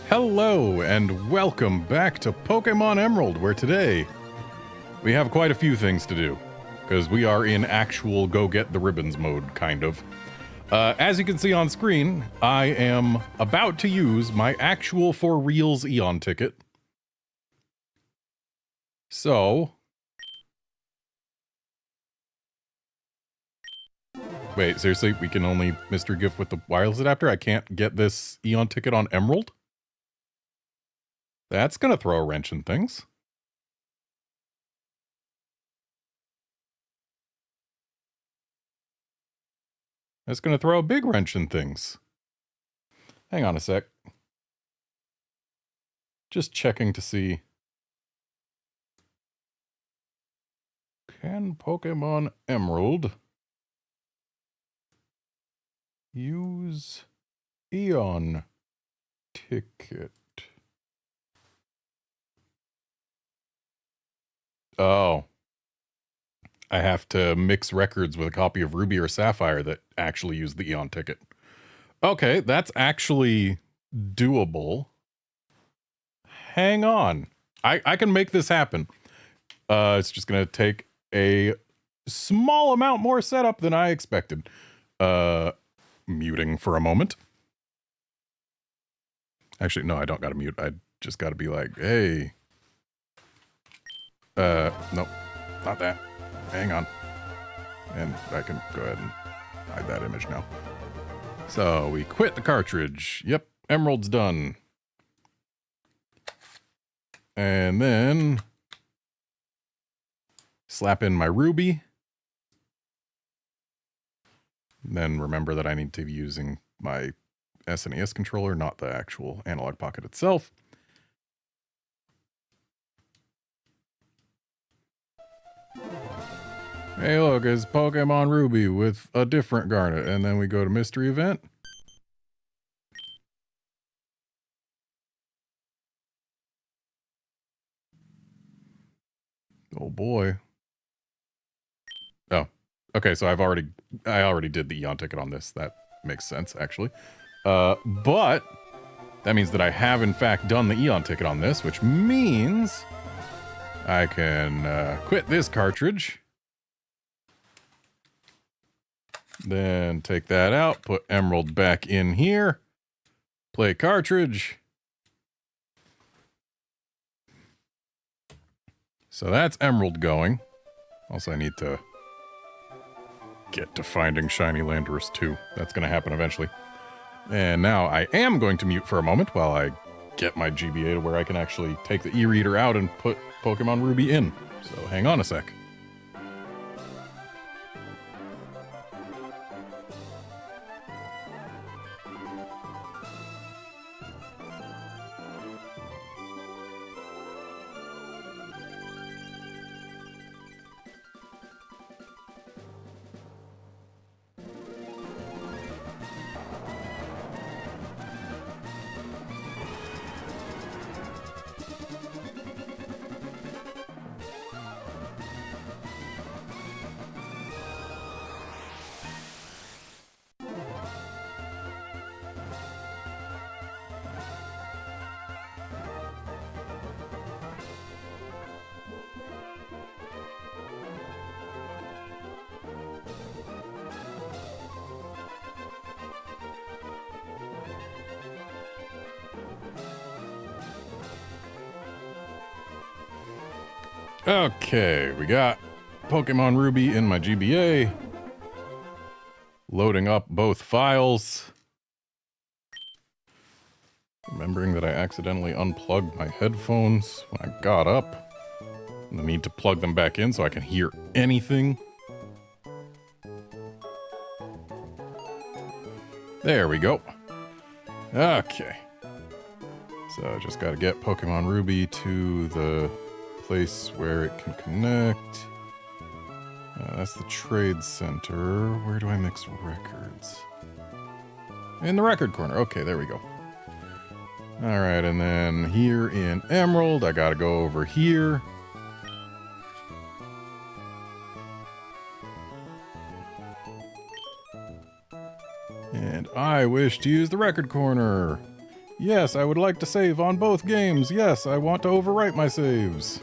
Hello and welcome back to Pokémon Emerald, where today we have quite a few things to do, because we are in actual go-get-the-ribbons mode, kind of. As you can see on screen, I am about to use my actual for reals Eon ticket. So... Wait, seriously? We can only mystery gift with the wireless adapter? I can't get this Eon ticket on Emerald? That's gonna throw a wrench in things. That's gonna throw a big wrench in things. Hang on a sec. Just checking to see. Can Pokémon Emerald use Eon ticket? Oh. I have to mix records with a copy of Ruby or Sapphire that actually use the Eon ticket. Okay, that's actually doable. Hang on. I can make this happen. It's just gonna take a small amount more setup than I expected. Muting for a moment. Actually, no, I don't gotta mute. I just gotta be like, hey. Nope, not that. Hang on. And I can go ahead and hide that image now. So we quit the cartridge. Yep, Emerald's done. And then slap in my Ruby. Then remember that I need to be using my SNES controller, not the actual analog pocket itself. Hey look, it's Pokemon Ruby with a different Garnet, and then we go to mystery event. Oh boy. Oh, okay, so I already did the Eon ticket on this. That makes sense, actually. But that means that I have in fact done the Eon ticket on this, which means I can quit this cartridge. Then take that out, put Emerald back in here, play cartridge. So that's Emerald going. Also, I need to get to finding Shiny Landorus too. That's going to happen eventually. And now I am going to mute for a moment while I get my GBA to where I can actually take the e-reader out and put Pokemon Ruby in. So hang on a sec. Okay, we got Pokemon Ruby in my GBA. Loading up both files. Remembering that I accidentally unplugged my headphones when I got up. And the need to plug them back in so I can hear anything. There we go. Okay. So just gotta get Pokemon Ruby to the place where it can connect. That's the trade center. Where do I mix records? In the record corner. Okay, there we go. Alright, and then here in Emerald, I gotta go over here. And I wish to use the record corner. Yes, I would like to save on both games. Yes, I want to overwrite my saves.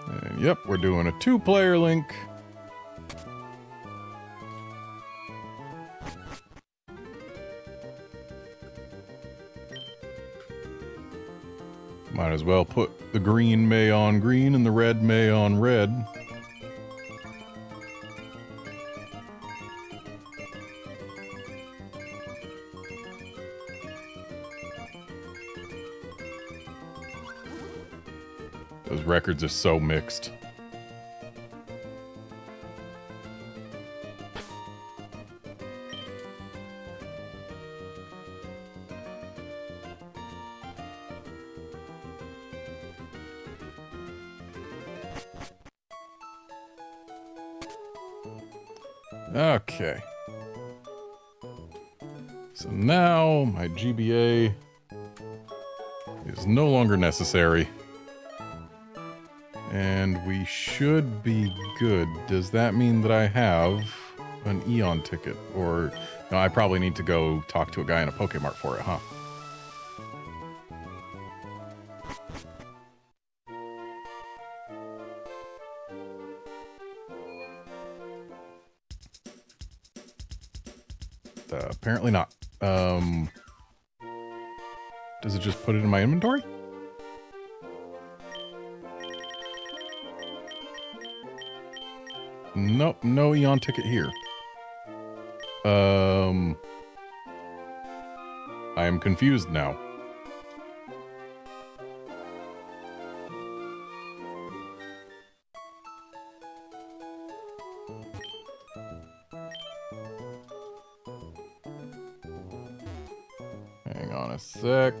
And yep, we're doing a 2-player link. Might as well put the green May on green and the red May on red. Those records are so mixed. Okay. So now my GBA is no longer necessary. And we should be good. Does that mean that I have an Eon ticket? Or no, I probably need to go talk to a guy in a Pokemart for it, huh? Apparently not. Does it just put it in my inventory? Nope, no Eon ticket here. I am confused now. Hang on a sec.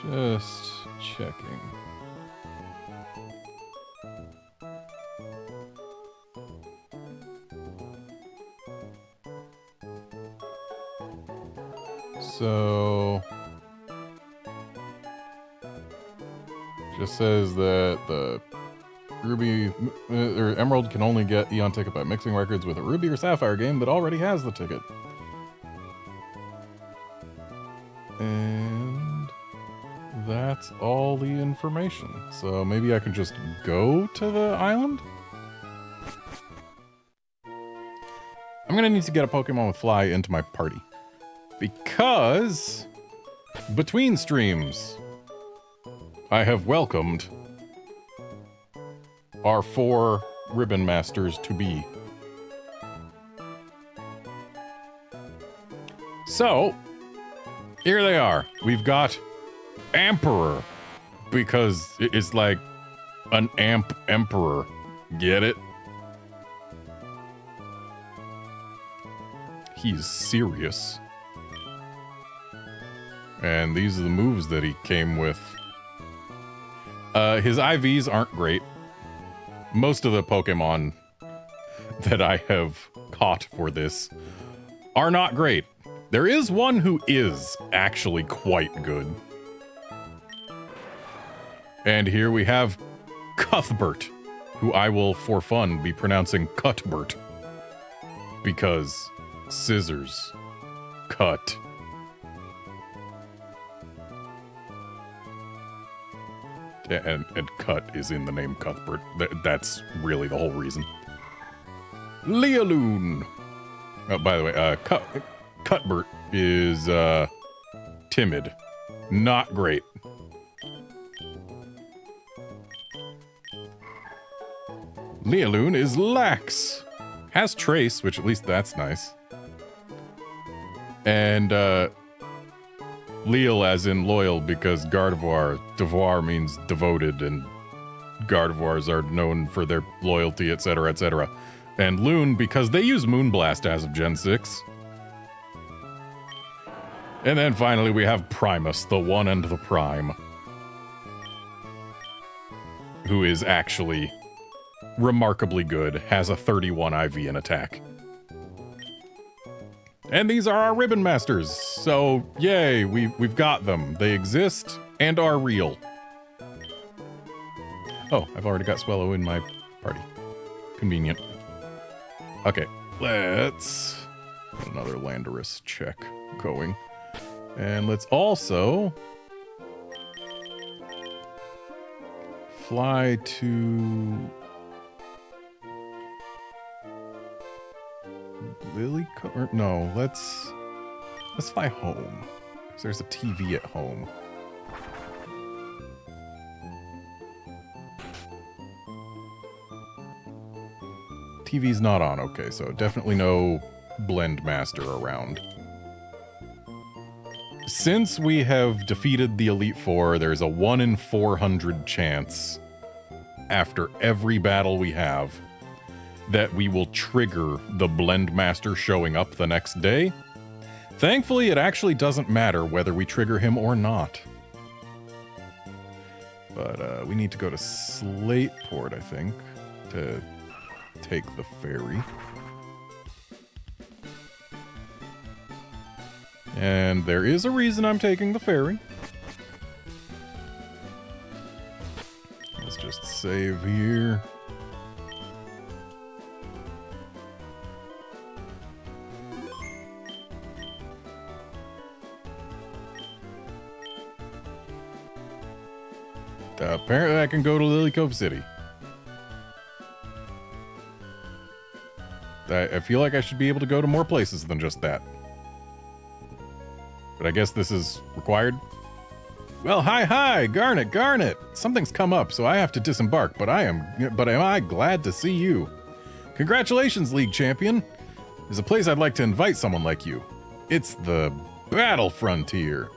Just checking. So just says that the Ruby or Emerald can only get Eon ticket by mixing records with a Ruby or Sapphire game that already has the ticket. And that's all the information. So maybe I can just go to the island? I'm gonna need to get a Pokemon with Fly into my party. Because between streams, I have welcomed our 4 Ribbon Masters to be. So, here they are. We've got Emperor, because it's like an amp emperor. Get it? He's serious. And these are the moves that he came with. His IVs aren't great. Most of the Pokemon that I have caught for this are not great. There is one who is actually quite good. And here we have Cuthbert, who I will, for fun, be pronouncing Cuthbert. Because scissors cut. And cut is in the name Cuthbert. That's really the whole reason. Lealoon! Oh, by the way, Cuthbert is, timid. Not great. Lealoon is lax. Has Trace, which at least that's nice. And, Leal as in loyal, because Gardevoir, devoir means devoted, and Gardevoirs are known for their loyalty, etc., etc. and Loon because they use Moonblast as of Gen 6. And then finally we have Primus, the one and the prime, who is actually remarkably good, has a 31 IV in attack. And these are our Ribbon Masters, so yay, we've got them. They exist and are real. Oh, I've already got Swellow in my party. Convenient. Okay, let's get another Landorus check going. And let's also fly to no, let's fly home. 'Cause there's a TV at home. TV's not on, okay, so definitely no Blend Master around. Since we have defeated the Elite Four, there's a 1 in 400 chance after every battle we have that we will trigger the Blend Master showing up the next day. Thankfully, it actually doesn't matter whether we trigger him or not. But we need to go to Slateport, I think, to take the ferry. And there is a reason I'm taking the ferry. Let's just save here. Apparently I can go to Lily Cove City. I feel like I should be able to go to more places than just that. But I guess this is required. Well, hi, Garnet. Something's come up, so I have to disembark, but am I glad to see you. Congratulations, League Champion. There's a place I'd like to invite someone like you. It's the Battle Frontier.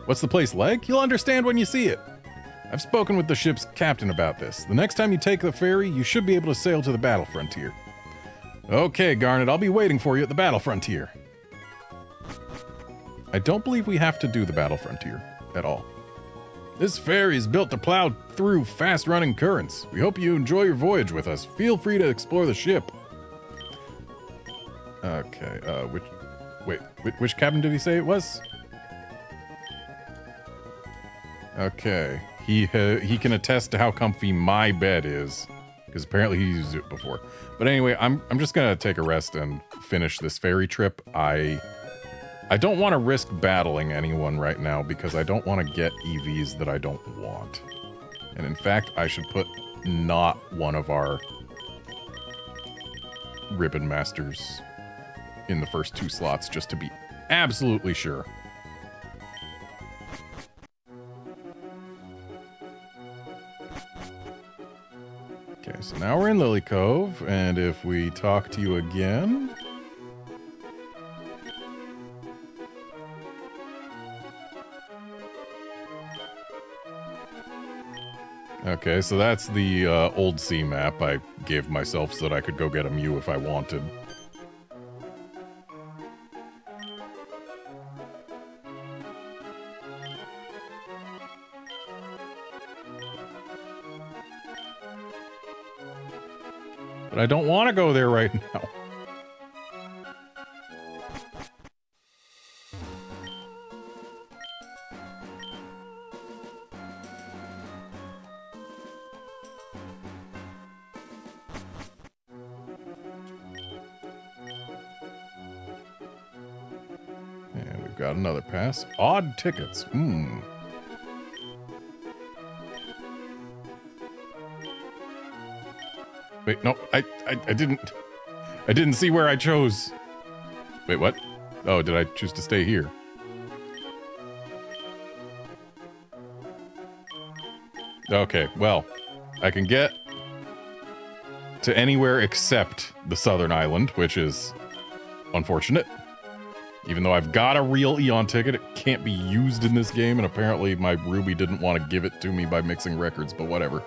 What's the place like? You'll understand when you see it. I've spoken with the ship's captain about this. The next time you take the ferry, you should be able to sail to the Battle Frontier. Okay, Garnet, I'll be waiting for you at the Battle Frontier. I don't believe we have to do the Battle Frontier at all. This ferry is built to plow through fast-running currents. We hope you enjoy your voyage with us. Feel free to explore the ship. Okay, which cabin did he say it was? Okay, he can attest to how comfy my bed is, because apparently he used it before. But anyway, I'm just gonna take a rest and finish this ferry trip. I don't want to risk battling anyone right now because I don't want to get EVs that I don't want. And in fact, I should put not one of our Ribbon Masters in the first 2 slots just to be absolutely sure. Okay, so now we're in Lily Cove, and if we talk to you again... Okay, so that's the old sea map I gave myself so that I could go get a Mew if I wanted. But I don't want to go there right now. And we've got another pass. Odd tickets. Wait, no, I didn't see where I chose. Wait, what? Oh, did I choose to stay here? Okay, well, I can get to anywhere except the southern island, which is unfortunate. Even though I've got a real Eon ticket, it can't be used in this game, and apparently my Ruby didn't want to give it to me by mixing records, but whatever.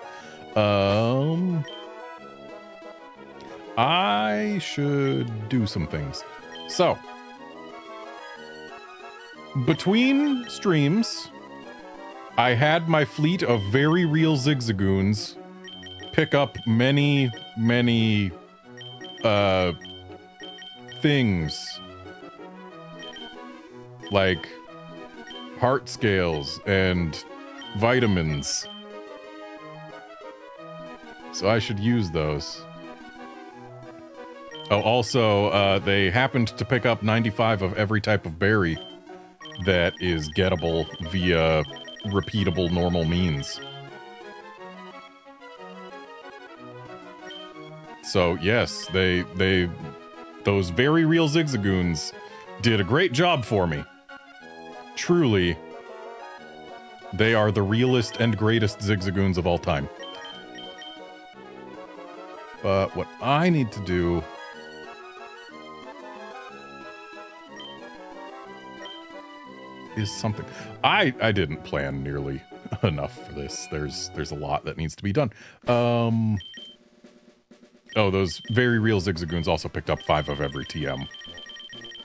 I should do some things. So, between streams, I had my fleet of very real Zigzagoons pick up many things. Like heart scales and vitamins. So I should use those. Oh, also, they happened to pick up 95 of every type of berry that is gettable via repeatable normal means. So yes, those very real Zigzagoons did a great job for me. Truly, they are the realest and greatest Zigzagoons of all time. But what I need to do is something. I didn't plan nearly enough for this. There's a lot that needs to be done. Oh, those very real Zigzagoons also picked up 5 of every TM.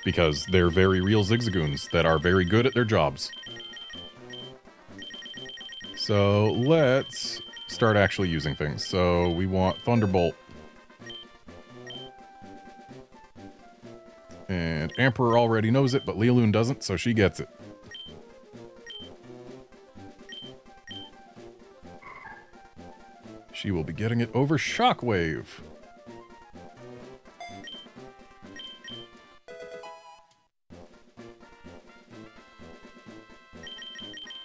Because they're very real Zigzagoons that are very good at their jobs. So let's start actually using things. So we want Thunderbolt. And Emperor already knows it, but Lealoon doesn't, so she gets it. She will be getting it over Shockwave.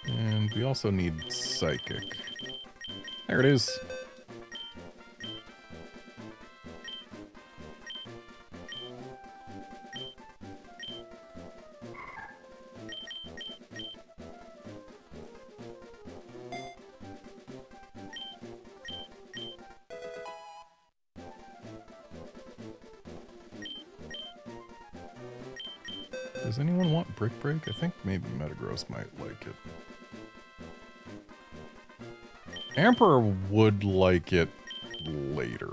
And we also need Psychic. There it is. Does anyone want Brick Break? I think maybe Metagross might like it. Emperor would like it later.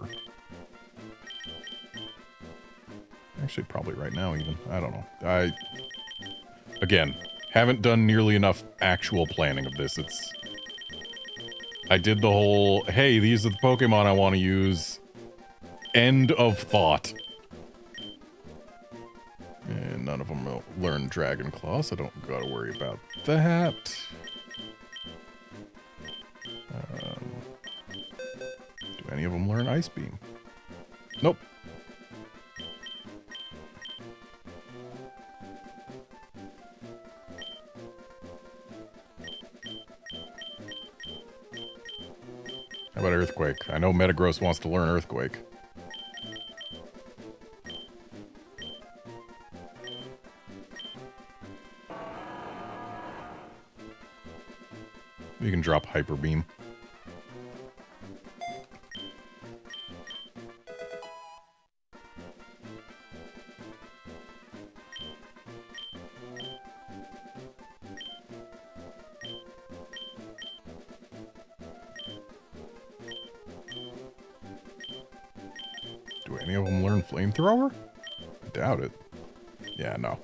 Actually, probably right now even. I don't know. Again, haven't done nearly enough actual planning of this. I did the whole, hey, these are the Pokemon I want to use. End of thought. And none of them will learn Dragon Claw, so I don't gotta worry about that. Do any of them learn Ice Beam? Nope. How about Earthquake? I know Metagross wants to learn Earthquake. You can drop Hyper Beam. Do any of them learn Flamethrower? I doubt it. Yeah, no.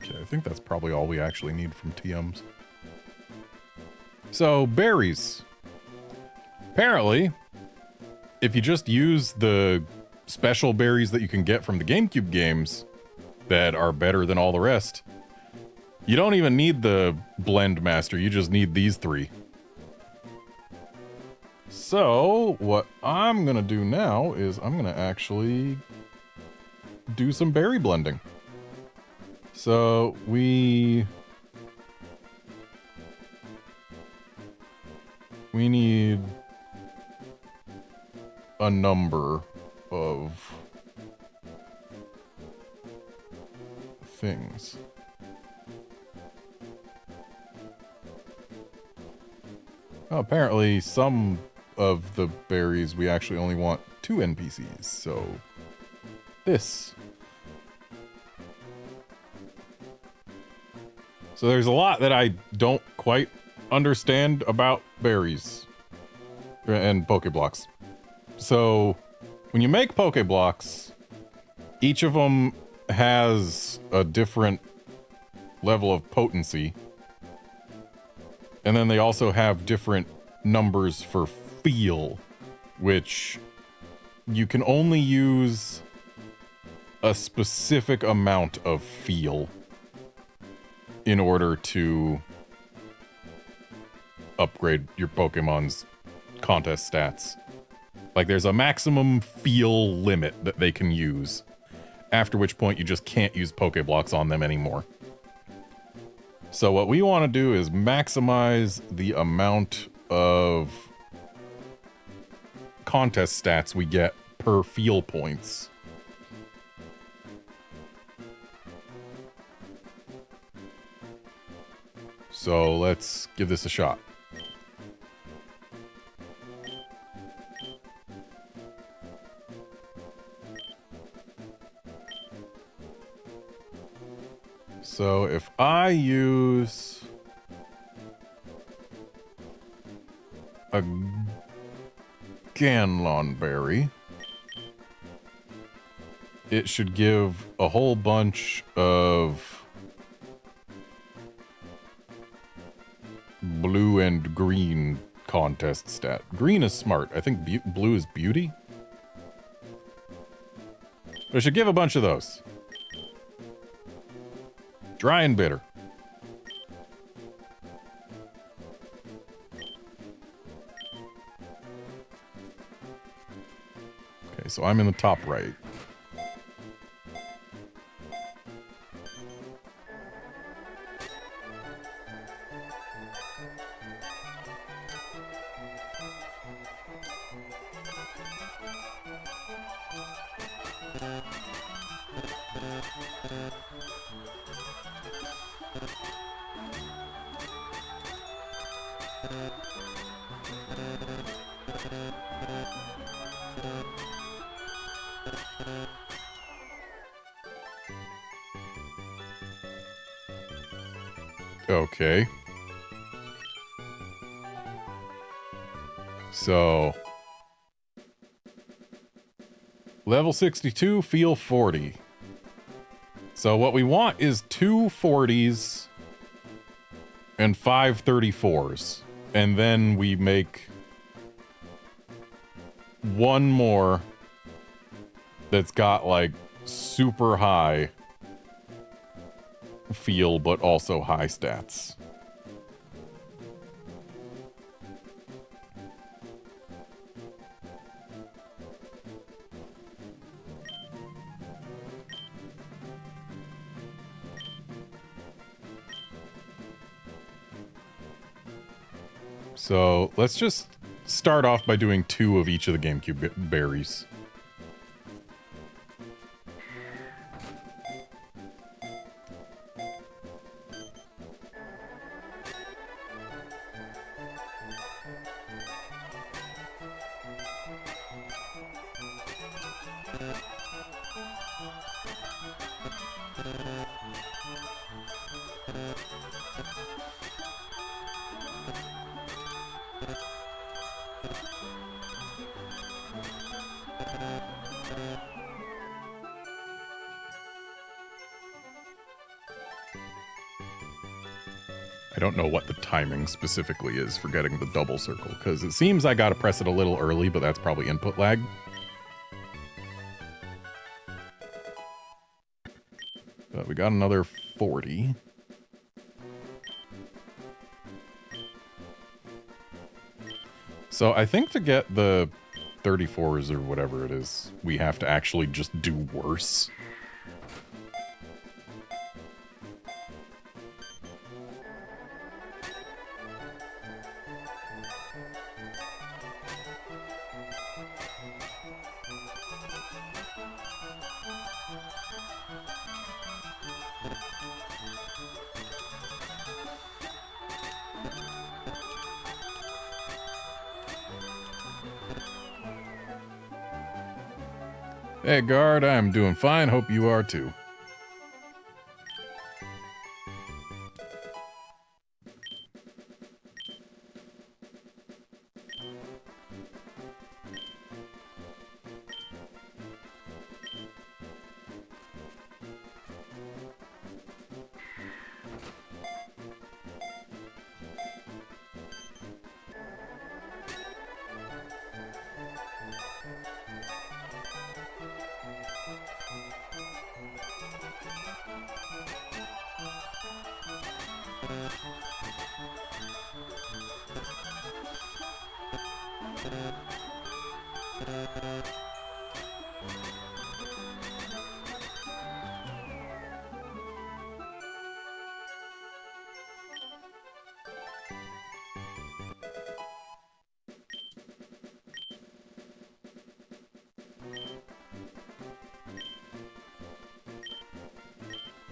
Okay, I think that's probably all we actually need from TMs. So, berries. Apparently, if you just use the special berries that you can get from the GameCube games that are better than all the rest, you don't even need the Blend Master, you just need these 3. So, what I'm gonna do now is I'm gonna actually do some berry blending. So, we need a number of things. Oh, apparently some of the berries we actually only want 2 NPCs, so this. So there's a lot that I don't quite understand about berries and Pokeblocks. So when you make Pokeblocks, each of them has a different level of potency. And then they also have different numbers for feel, which you can only use a specific amount of feel in order to upgrade your Pokemon's contest stats. Like, there's a maximum feel limit that they can use, after which point you just can't use Pokeblocks on them anymore. So what we want to do is maximize the amount of contest stats we get per feel points. So let's give this a shot. So if I use a Ganlonberry, it should give a whole bunch of blue and green contest stat. Green is smart. I think blue is beauty. But it should give a bunch of those. Dry and bitter. Okay, so I'm in the top right. Okay. So, level 62, feel 40. So what we want is 2 40s and 5 34s. And then we make one more that's got like super high feel, but also high stats. So let's just start off by doing 2 of each of the GameCube berries. I don't know what the timing specifically is for getting the double circle, because it seems I gotta press it a little early, but that's probably input lag. But we got another 40. So I think to get the 34s or whatever it is, we have to actually just do worse. Hey, guard, I'm doing fine. Hope you are too.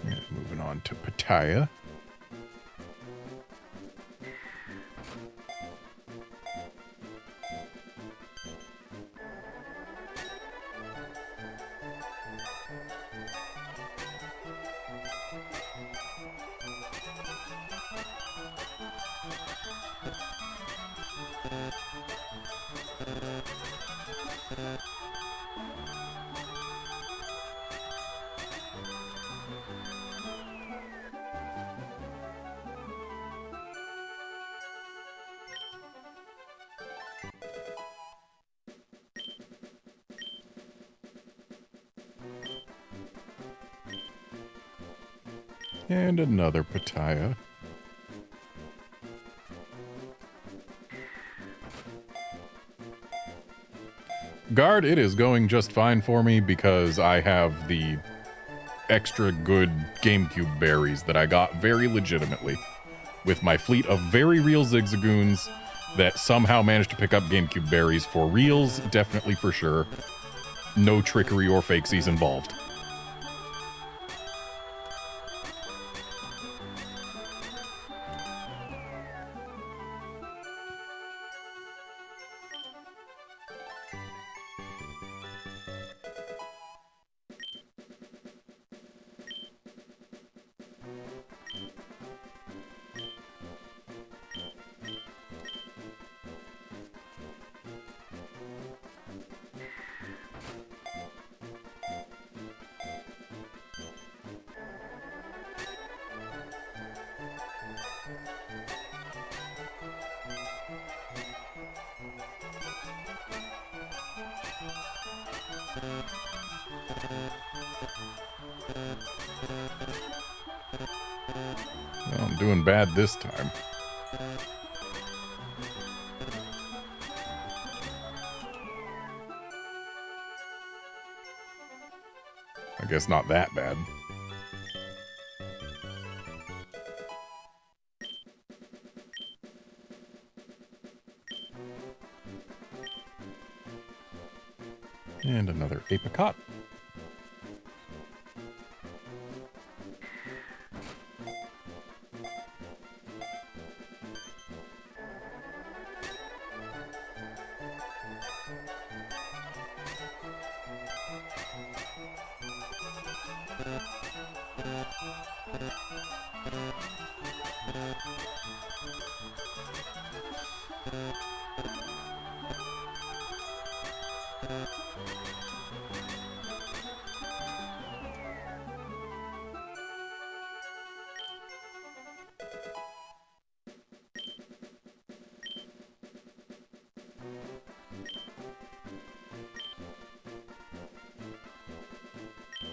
And moving on to Pattaya. And another Pattaya. Guard, it is going just fine for me because I have the extra good GameCube berries that I got very legitimately with my fleet of very real Zigzagoons that somehow managed to pick up GameCube berries for reals, definitely for sure. No trickery or fakesies involved. Well, I'm doing bad this time. I guess not that bad. And another apricot.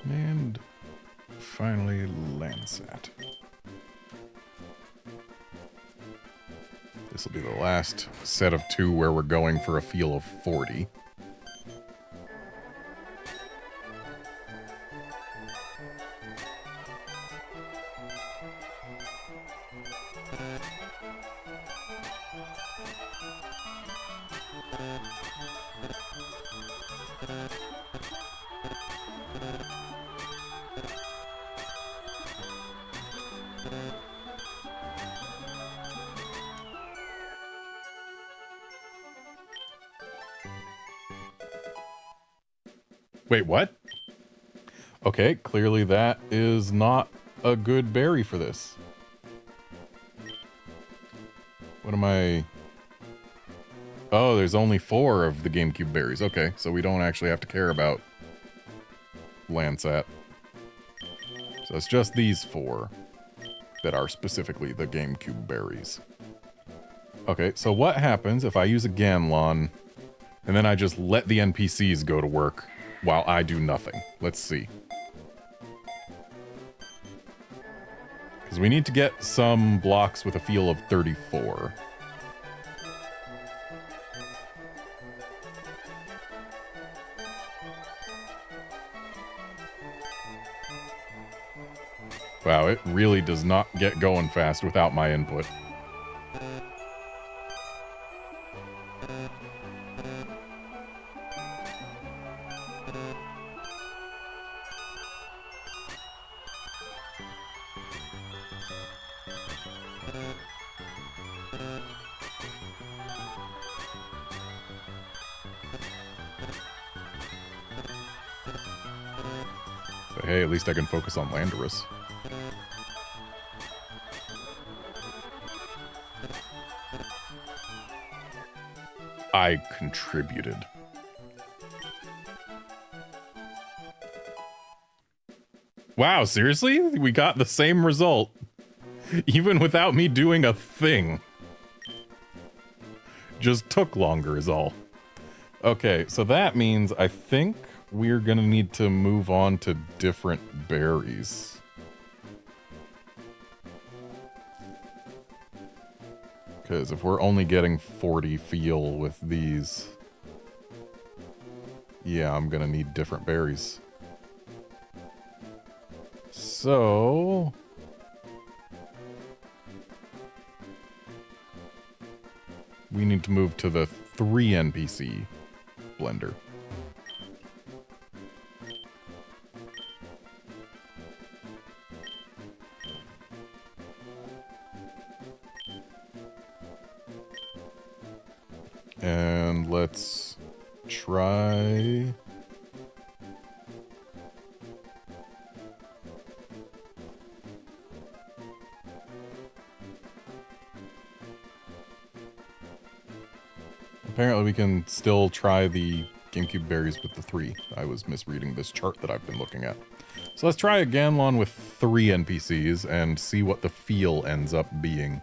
And finally, Landsat. This will be the last set of 2 where we're going for a feel of 40. Wait, what? Okay, clearly that is not a good berry for this. What am I... Oh, there's only 4 of the GameCube berries. Okay, so we don't actually have to care about Landsat. So it's just these 4 that are specifically the GameCube berries. Okay, so what happens if I use a Ganlon and then I just let the NPCs go to work while I do nothing? Let's see. Because we need to get some blocks with a feel of 34. Wow, it really does not get going fast without my input. But hey, at least I can focus on Landorus. I contributed. Wow, seriously? We got the same result. Even without me doing a thing. Just took longer is all. Okay, so that means I think we're gonna need to move on to different berries. Because if we're only getting 40 feel with these, yeah, I'm gonna need different berries. So we need to move to the 3 NPC blender. And let's try... Apparently we can still try the GameCube berries with the 3. I was misreading this chart that I've been looking at. So let's try a Ganlon with 3 NPCs and see what the feel ends up being.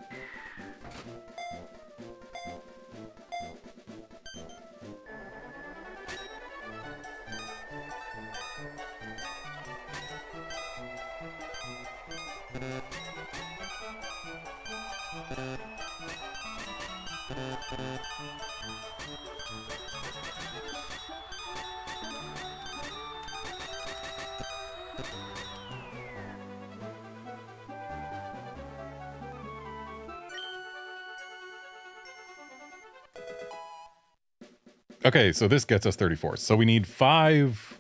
Okay, so this gets us 34. So we need 5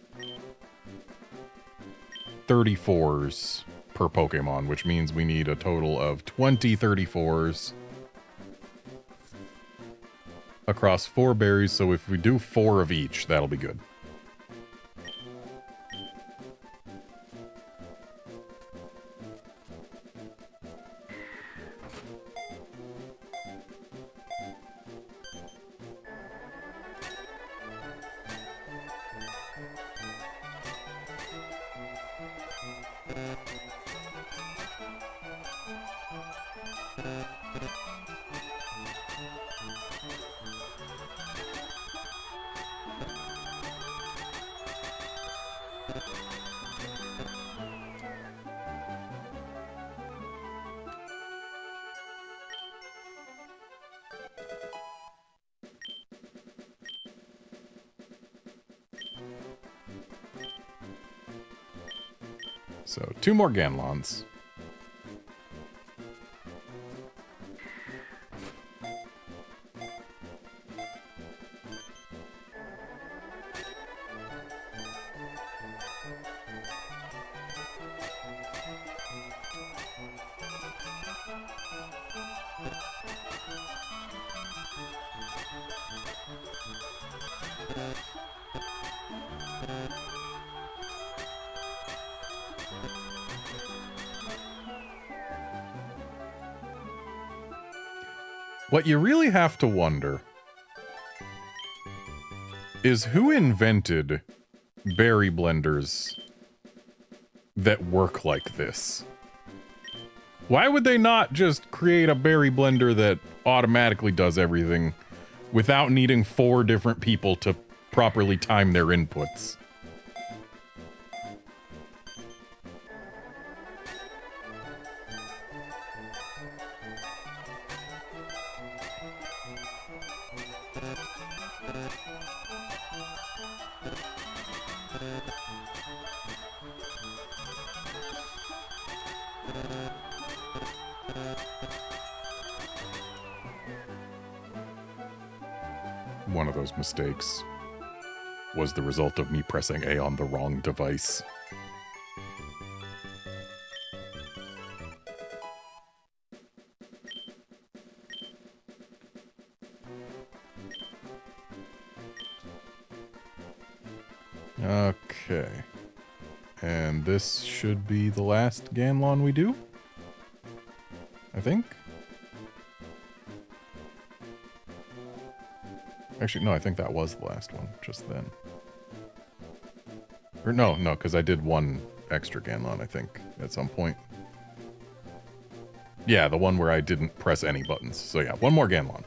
34s per Pokemon, which means we need a total of 20 34s across 4 berries. So if we do 4 of each, that'll be good. So 2 more Ganlons. What you really have to wonder is who invented berry blenders that work like this? Why would they not just create a berry blender that automatically does everything without needing 4 different people to properly time their inputs? One of those mistakes was the result of me pressing A on the wrong device. Okay. And this should be the last Ganlon we do? I think? Actually, no, I think that was the last one, just then. Or no, because I did one extra Ganlon, I think, at some point. Yeah, the one where I didn't press any buttons. So yeah, one more Ganlon.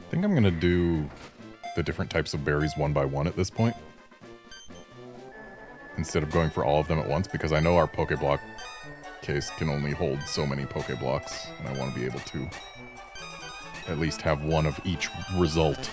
I think I'm gonna do the different types of berries one by one at this point, instead of going for all of them at once, because I know our Pokéblock case can only hold so many Pokéblocks, and I want to be able to at least have one of each result.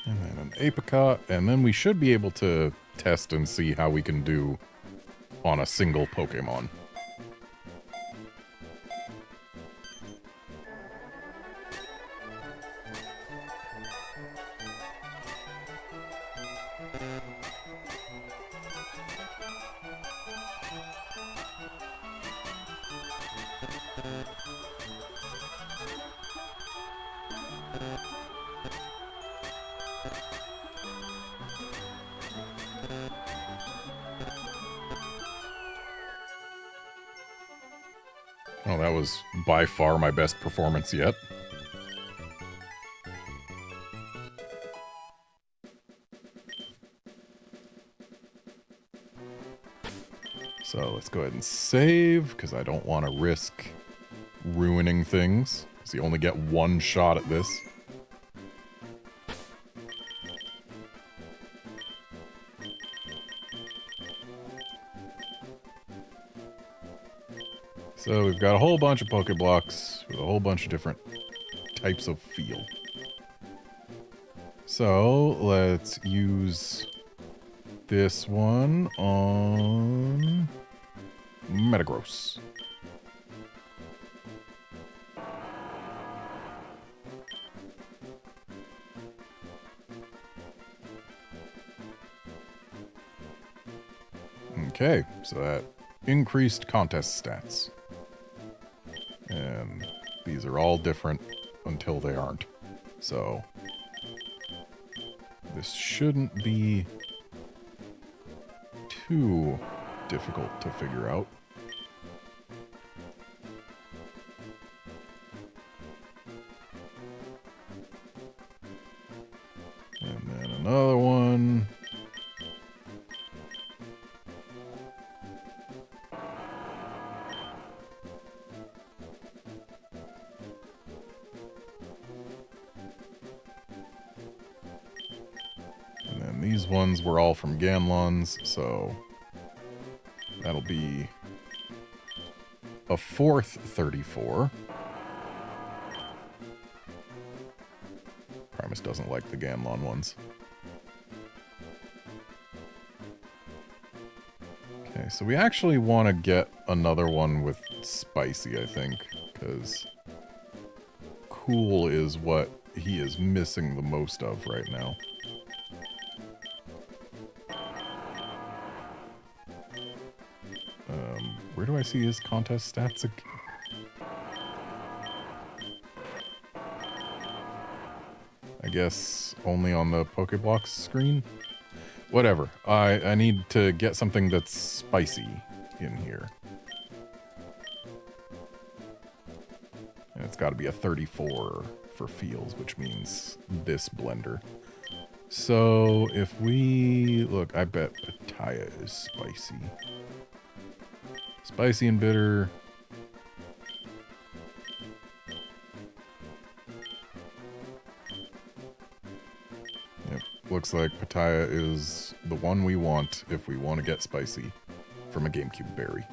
And then an apricot, and then we should be able to test and see how we can do on a single Pokemon. Oh, that was by far my best performance yet. So let's go ahead and save, because I don't want to risk ruining things, because you only get one shot at this. So we've got a whole bunch of Pokeblocks with a whole bunch of different types of feel. So let's use this one on Metagross. Okay, so that increased contest stats. And these are all different until they aren't. So this shouldn't be too difficult to figure out. And then another one. And then these ones were all from Ganlons, so that'll be a fourth 34. Primus doesn't like the Ganlon ones. Okay, so we actually want to get another one with spicy, I think, because cool is what he is missing the most of right now. Where do I see his contest stats again? I guess only on the Pokeblocks screen? Whatever. I need to get something that's spicy in here. And it's got to be a 34 for feels, which means this blender. So if we... Look, I bet Pataya is spicy. Spicy and bitter. Yep, looks like Pataya is the one we want if we want to get spicy from a GameCube berry.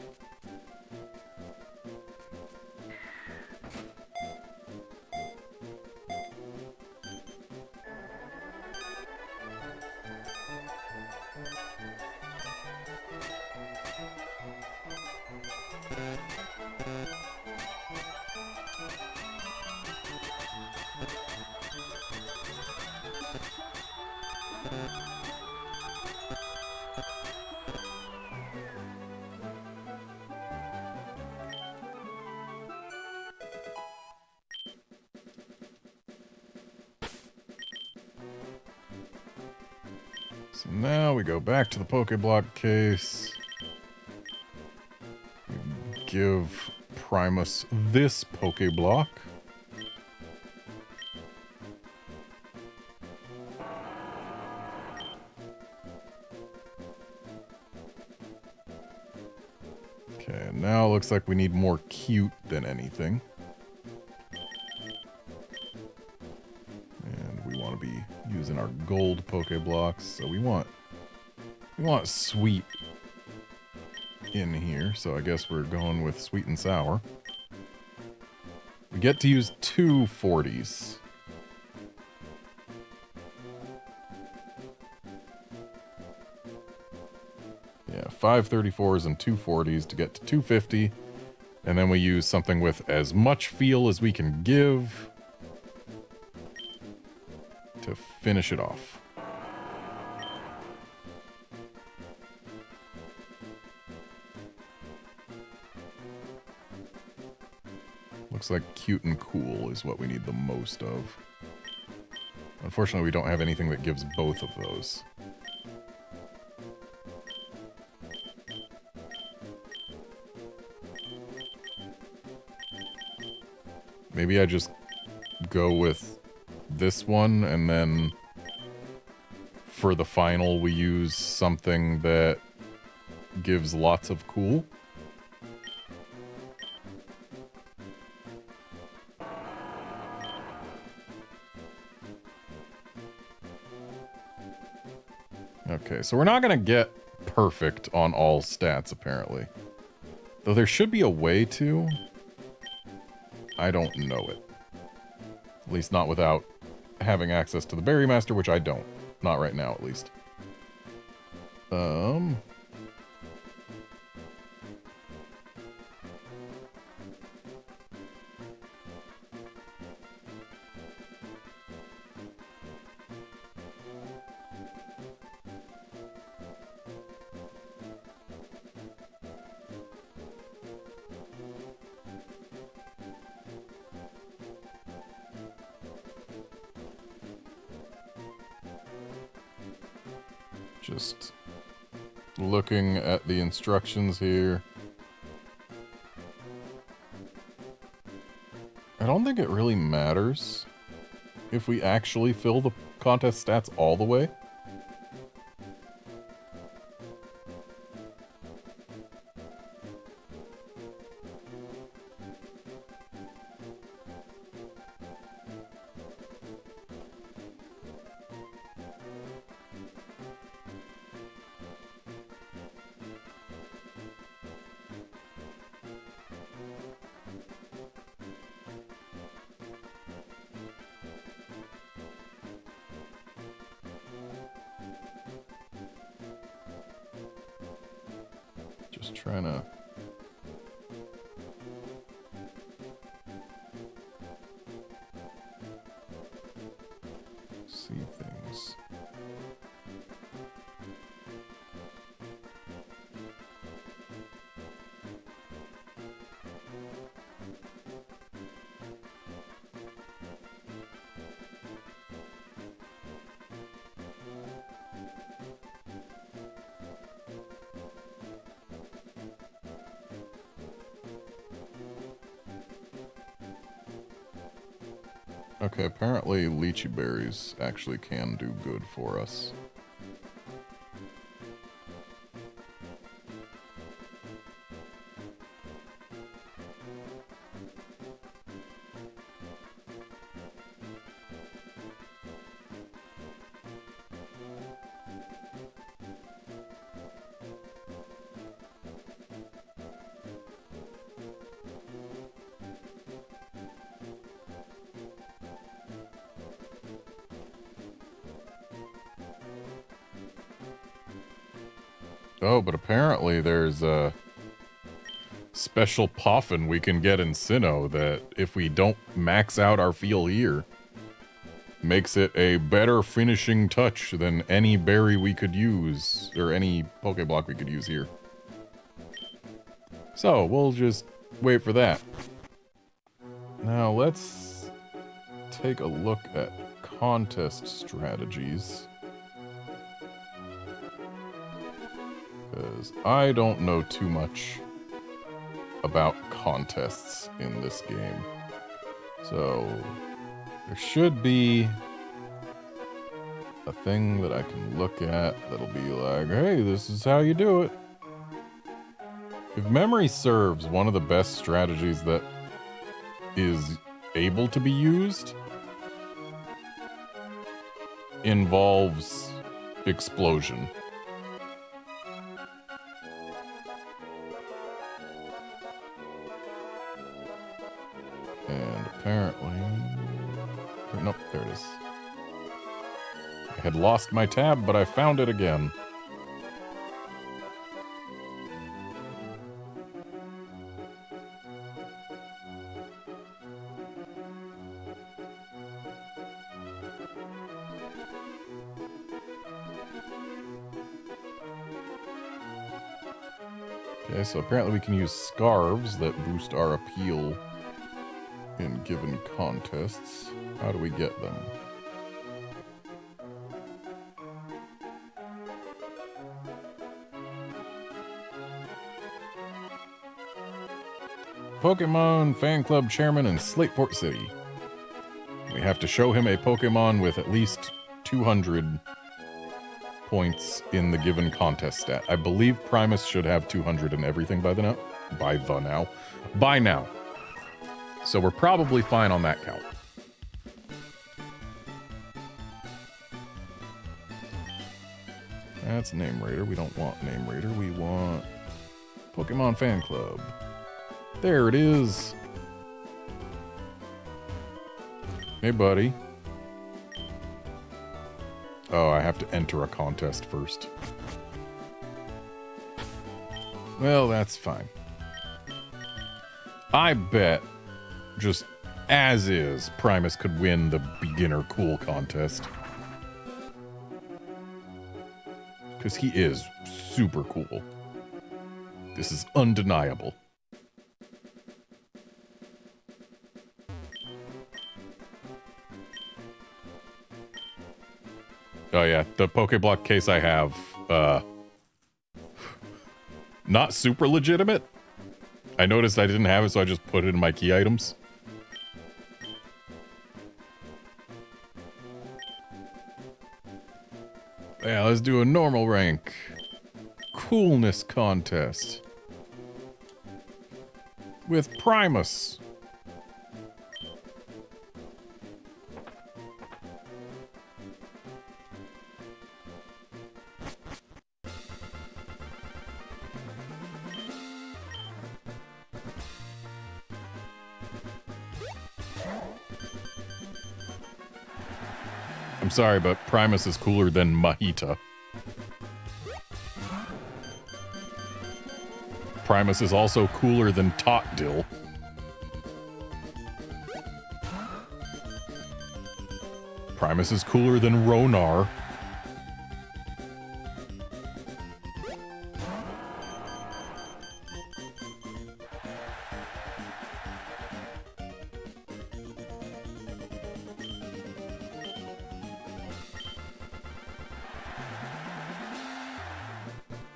So now we go back to the Pokéblock case. We give Primus this Pokéblock. Okay, now it looks like we need more cute than anything. And we want to be using our gold Pokéblocks, so we want sweet in here, so I guess we're going with sweet and sour. We get to use 2 40s. Yeah, 5 34s and 2 40s to get to 250, and then we use something with as much feel as we can give to finish it off. Looks like cute and cool is what we need the most of. Unfortunately, we don't have anything that gives both of those. Maybe I just go with this one, and then for the final we use something that gives lots of cool. Okay, so we're not going to get perfect on all stats, apparently. Though there should be a way to. I don't know it. At least not without having access to the Berry Master, which I don't. Not right now, at least. Just looking at the instructions here. I don't think it really matters if we actually fill the contest stats all the way. Just trying to see things. Okay, apparently lychee berries actually can do good for us. Oh, but apparently there's a special poffin we can get in Sinnoh that, if we don't max out our feel here, makes it a better finishing touch than any berry we could use, or any Pokéblock we could use here. So, we'll just wait for that. Now, let's take a look at contest strategies. Because I don't know too much about contests in this game. So, there should be a thing that I can look at that'll be like, hey, this is how you do it. If memory serves, one of the best strategies that is able to be used involves explosion. And apparently... Nope, there it is. I had lost my tab, but I found it again. Okay, so apparently we can use scarves that boost our appeal in given contests. How do we get them? Pokemon Fan Club Chairman in Slateport City. We have to show him a Pokemon with at least 200 points in the given contest stat. I believe Primus should have 200 in everything by now. By now. So we're probably fine on that count. That's Name Raider. We don't want Name Raider. We want Pokemon Fan Club. There it is. Hey, buddy. Oh, I have to enter a contest first. Well, that's fine. I bet, just as is, Primus could win the beginner cool contest. Because he is super cool. This is undeniable. Oh yeah, the Pokéblock case I have, Not super legitimate. I noticed I didn't have it, so I just put it in my key items. Yeah, let's do a normal rank. Coolness contest. With Primus. I'm sorry, but Primus is cooler than Mahita. Primus is also cooler than Totdil. Primus is cooler than Ronar.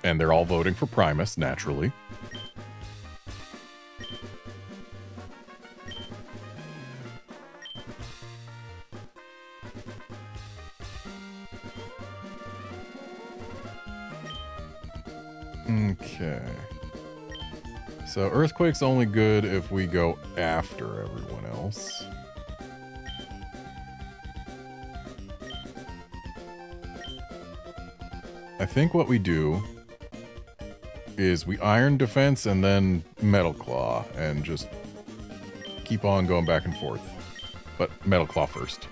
And they're all voting for Primus, naturally. Okay. So Earthquake's only good if we go after everyone else. I think what we do is we Iron Defense and then Metal Claw and just keep on going back and forth. But Metal Claw first.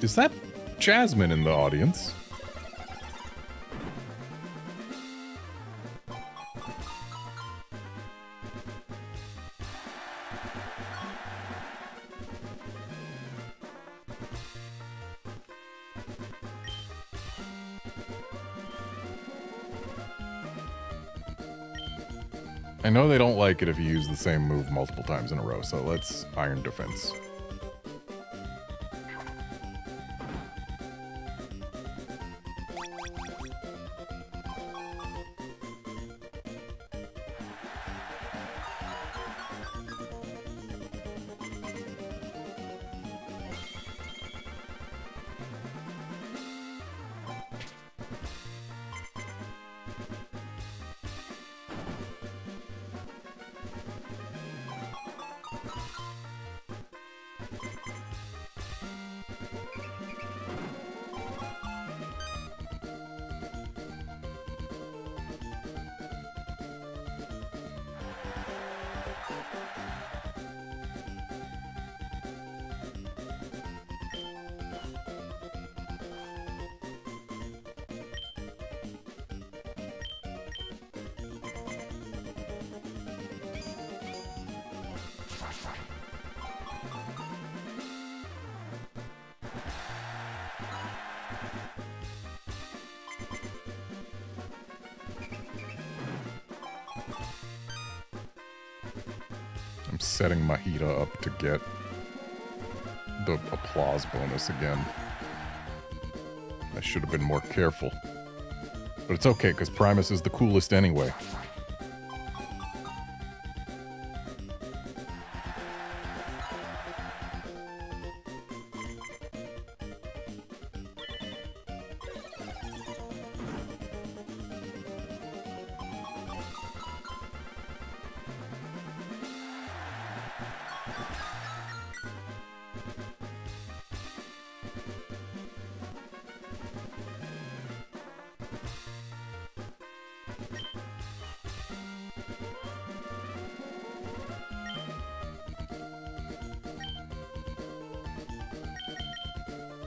Is that Jasmine in the audience? I know they don't like it if you use the same move multiple times in a row, so let's Iron Defense. I'm setting Mahita up to get the applause bonus again. I should have been more careful. But it's okay, because Primus is the coolest anyway.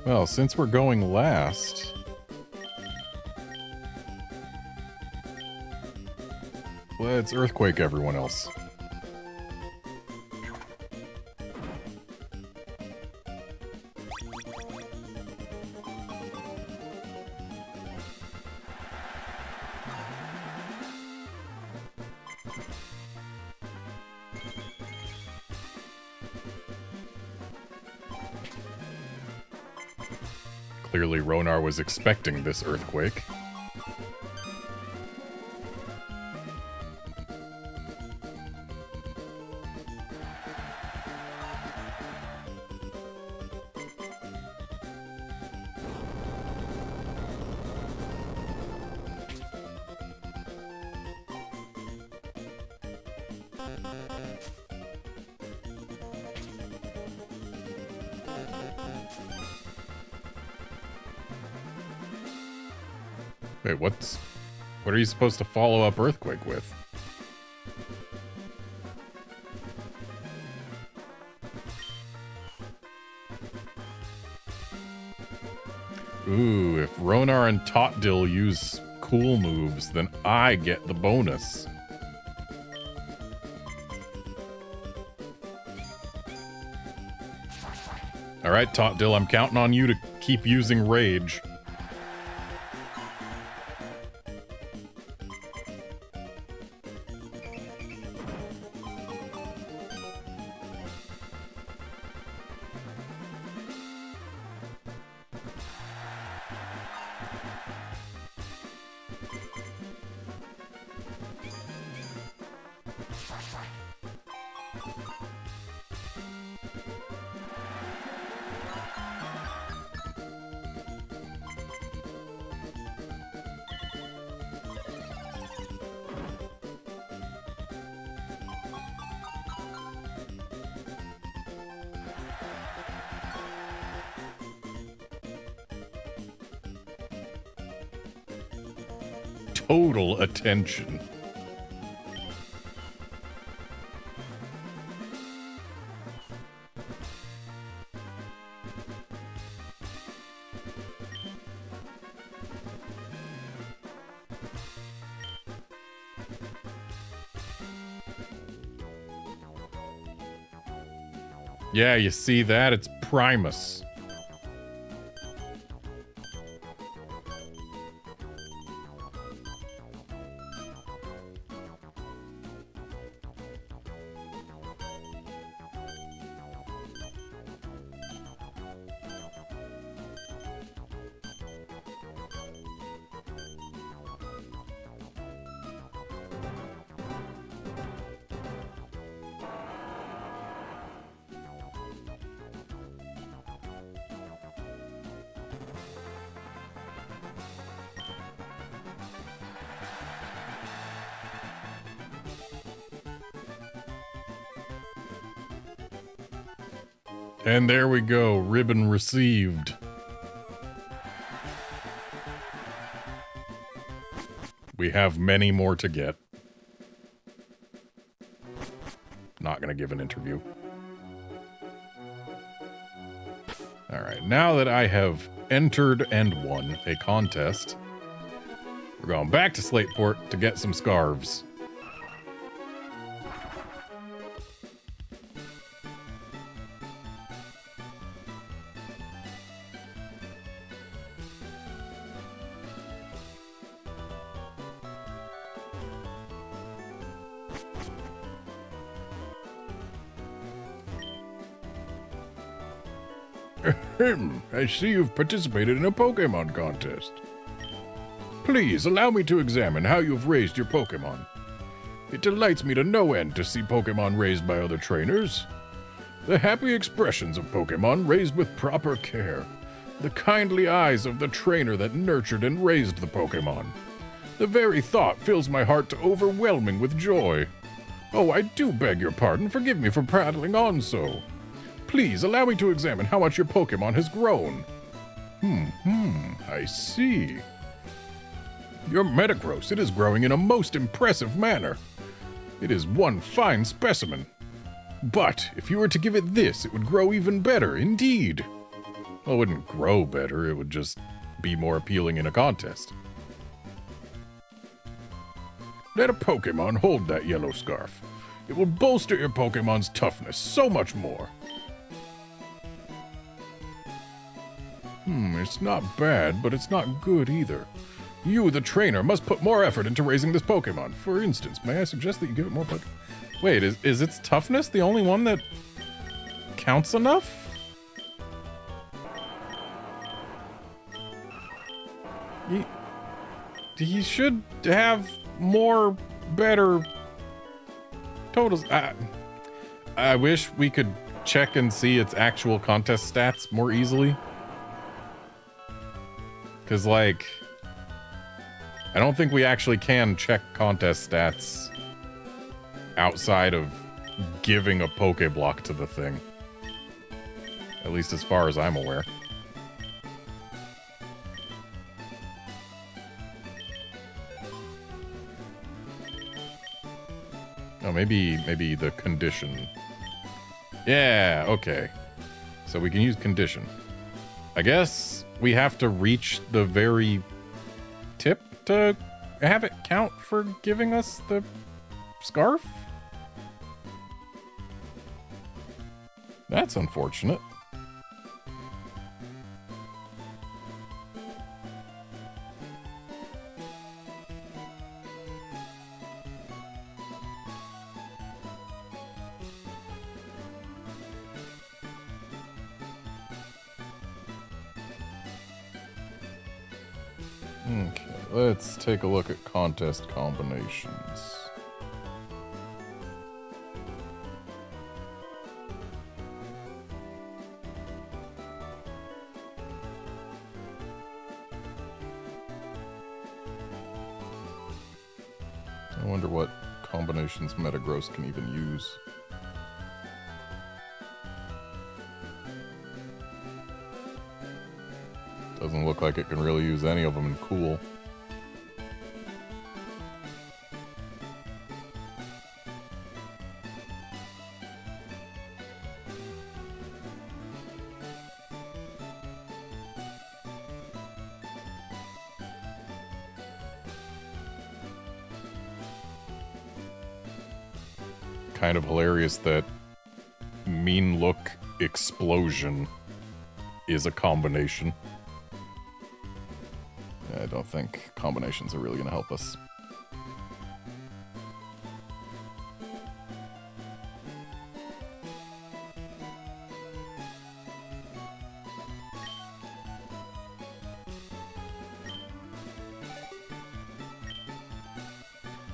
Well, since we're going last... let's earthquake everyone else. Clearly, Ronar was expecting this earthquake. Wait, what are you supposed to follow up Earthquake with? Ooh, if Ronar and Totdil use cool moves, then I get the bonus. Alright, Totdil, I'm counting on you to keep using Rage. Total attention. Yeah, you see that? It's Primus. And there we go, ribbon received. We have many more to get. Not gonna give an interview. Alright, now that I have entered and won a contest, we're going back to Slateport to get some scarves. I see you've participated in a Pokémon contest. Please allow me to examine how you've raised your Pokémon. It delights me to no end to see Pokémon raised by other trainers. The happy expressions of Pokémon raised with proper care. The kindly eyes of the trainer that nurtured and raised the Pokémon. The very thought fills my heart to overwhelming with joy. Oh, I do beg your pardon. Forgive me for prattling on so. Please allow me to examine how much your Pokémon has grown. I see. Your Metagross, it is growing in a most impressive manner. It is one fine specimen. But if you were to give it this, it would grow even better, indeed. Well, it wouldn't grow better, it would just be more appealing in a contest. Let a Pokemon hold that yellow scarf. It will bolster your Pokemon's toughness so much more. It's not bad, but it's not good either. You, the trainer, must put more effort into raising this Pokemon. For instance, may I suggest that you give it more Pokemon? Wait, is its toughness the only one that counts enough? He should have more better totals. I wish we could check and see its actual contest stats more easily. Because, like, I don't think we actually can check contest stats outside of giving a Pokéblock to the thing. At least as far as I'm aware. Oh, maybe the condition. Yeah, okay. So we can use condition. I guess we have to reach the very tip to have it count for giving us the scarf? That's unfortunate. Okay, let's take a look at contest combinations. I wonder what combinations Metagross can even use. Doesn't look like it can really use any of them in cool. Kind of hilarious that Mean Look Explosion is a combination. I don't think combinations are really going to help us.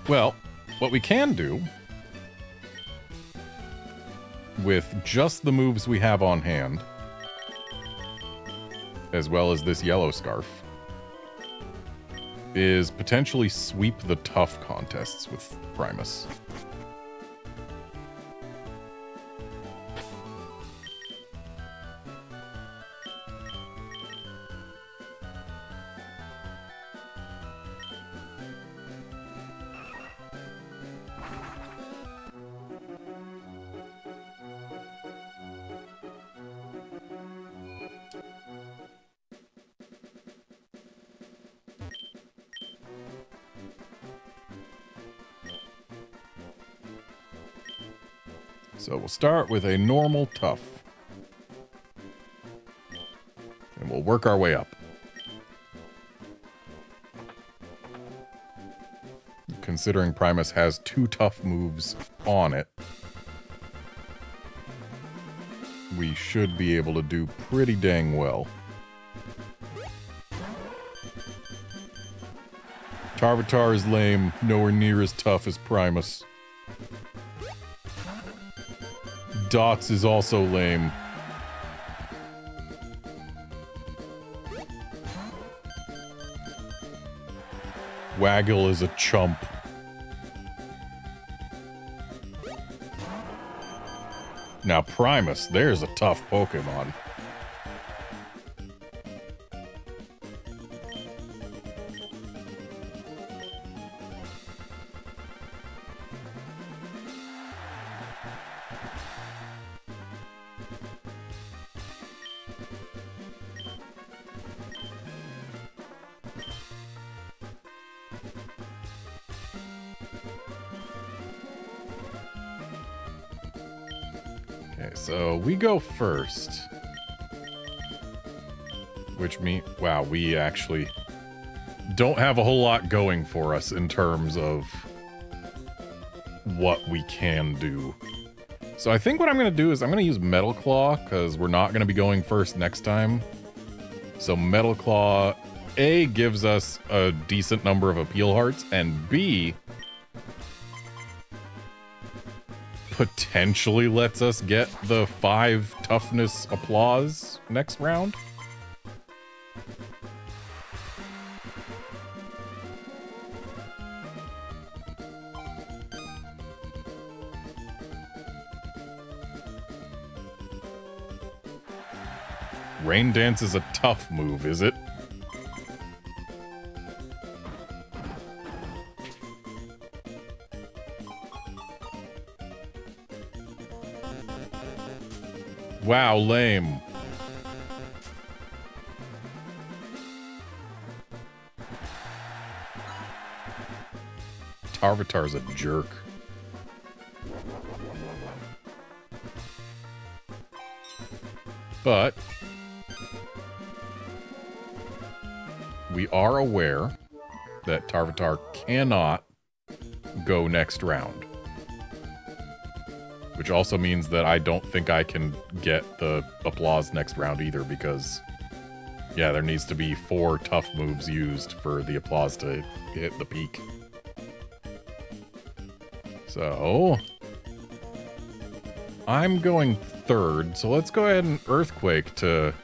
Well, what we can do with just the moves we have on hand, as well as this yellow scarf, is potentially sweep the tough contests with Primus. So we'll start with a normal tough. And we'll work our way up. Considering Primus has 2 tough moves on it, we should be able to do pretty dang well. Tarvitar is lame, nowhere near as tough as Primus. Dots is also lame. Waggle is a chump. Now Primus, there's a tough Pokemon. Okay, so we go first. Which means, wow, we actually don't have a whole lot going for us in terms of what we can do. So I think what I'm going to do is I'm going to use Metal Claw, because we're not going to be going first next time. So Metal Claw, A, gives us a decent number of appeal hearts, and B, potentially lets us get the 5 toughness applause next round. Rain Dance is a tough move, is it? Wow, lame. Tarvitar's a jerk. But we are aware that Tarvitar cannot go next round. Which also means that I don't think I can get the applause next round either, because, yeah, there needs to be 4 tough moves used for the applause to hit the peak. So, I'm going third, so let's go ahead and Earthquake to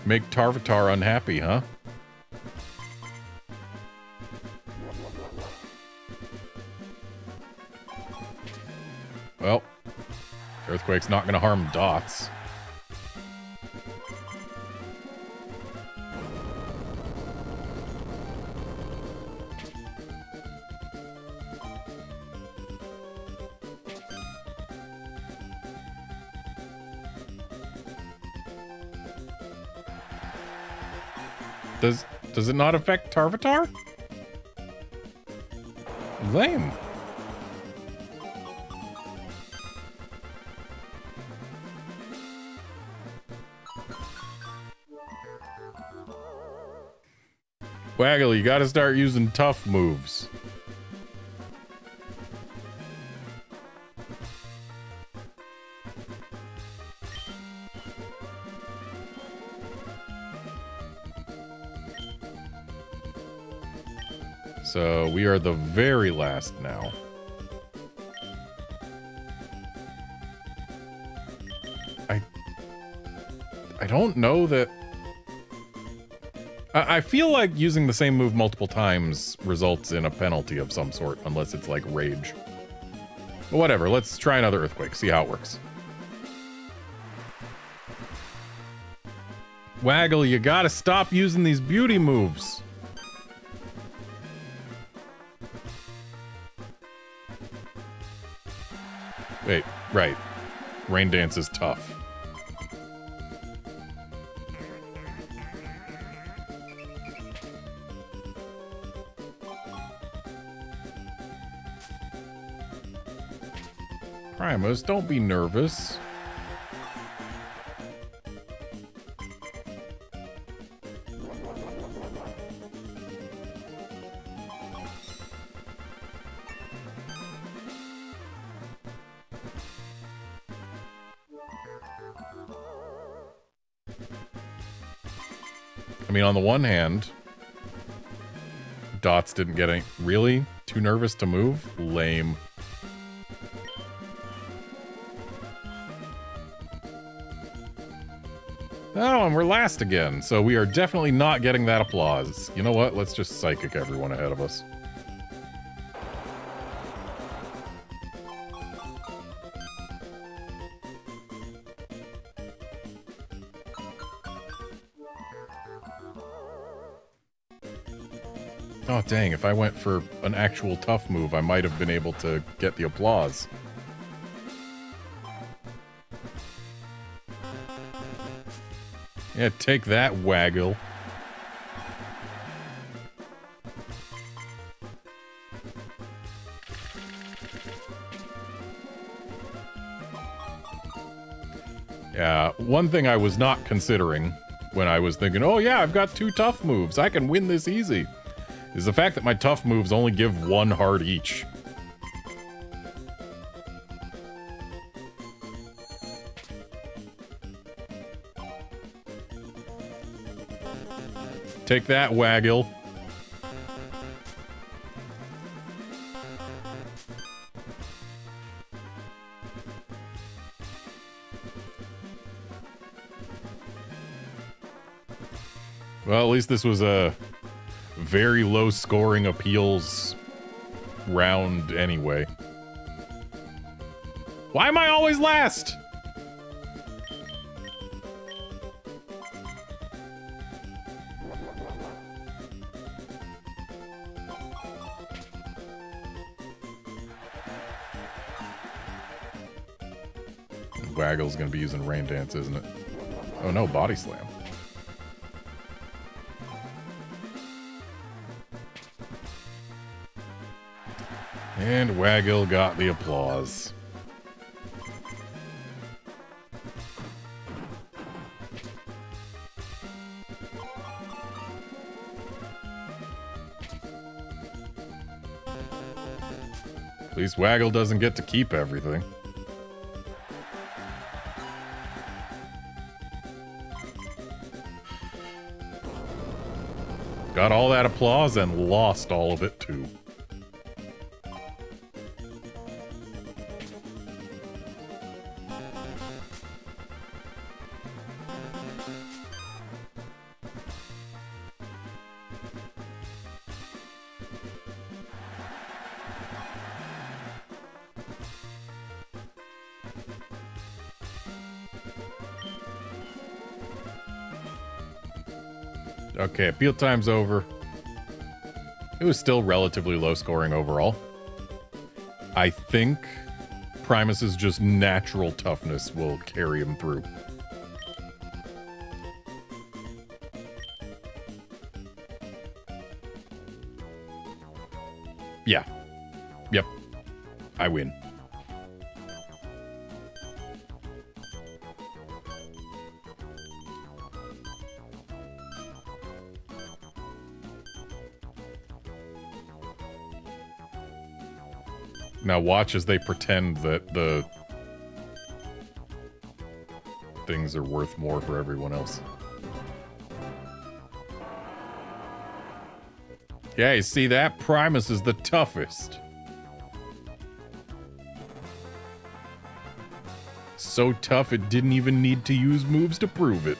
make Tarvitar unhappy, huh? Well, Earthquake's not gonna harm Dots. Does it not affect Tarvitar? Lame. Waggle, you gotta start using tough moves. So we are the very last now. I don't know that... I feel like using the same move multiple times results in a penalty of some sort, unless it's like Rage. But whatever, let's try another Earthquake, see how it works. Waggle, you gotta stop using these beauty moves. Wait, right. Rain Dance is tough. Primus, don't be nervous. I mean, on the one hand, Dots didn't get any... Really? Too nervous to move? Lame. Oh, and we're last again, so we are definitely not getting that applause. You know what? Let's just Psychic everyone ahead of us. Oh, dang, if I went for an actual tough move, I might have been able to get the applause. Yeah, take that, Waggle. Yeah, one thing I was not considering when I was thinking, oh yeah, I've got 2 tough moves, I can win this easy, is the fact that my tough moves only give 1 heart each. Take that, Waggle. Well, at least this was a very low scoring appeals round anyway. Why am I always last? Waggle's gonna be using Rain Dance, isn't it? Oh no, Body Slam. And Waggle got the applause. At least Waggle doesn't get to keep everything. Got all that applause and lost all of it too. Okay, appeal time's over. It was still relatively low scoring overall. I think Primus's just natural toughness will carry him through. Yeah. Yep. I win. Now watch as they pretend that the things are worth more for everyone else. Yeah, you see that? Primus is the toughest. So tough it didn't even need to use moves to prove it.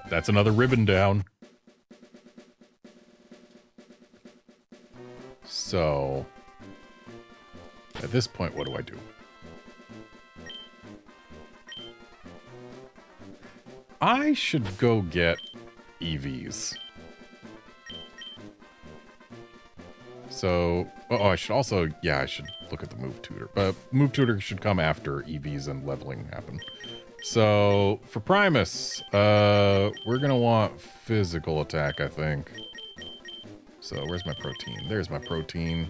That's another ribbon down. So, at this point, what do I do? I should go get EVs. So, oh, I should also, yeah, I should look at the move tutor. But move tutor should come after EVs and leveling happen. So, for Primus, we're gonna want physical attack, I think. So, where's my protein? There's my protein.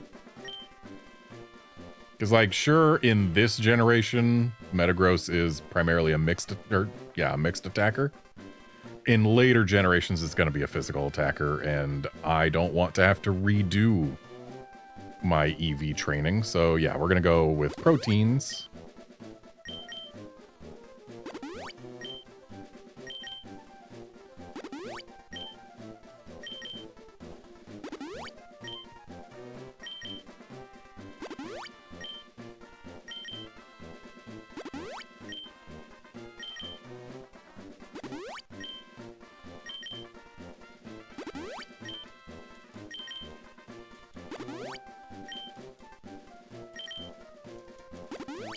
Because, like, sure, in this generation, Metagross is primarily a mixed attacker. In later generations, it's gonna be a physical attacker, and I don't want to have to redo my EV training. So, yeah, we're gonna go with proteins.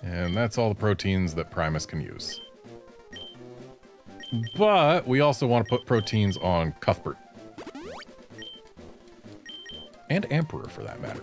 And that's all the proteins that Primus can use. But we also want to put proteins on Cuthbert. And Emperor, for that matter.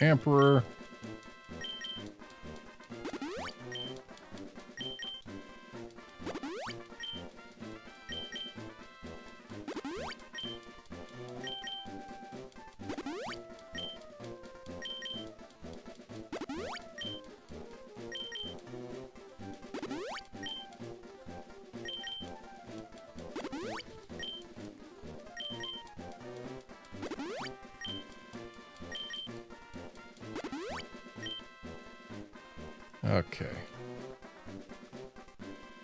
Emperor. Okay.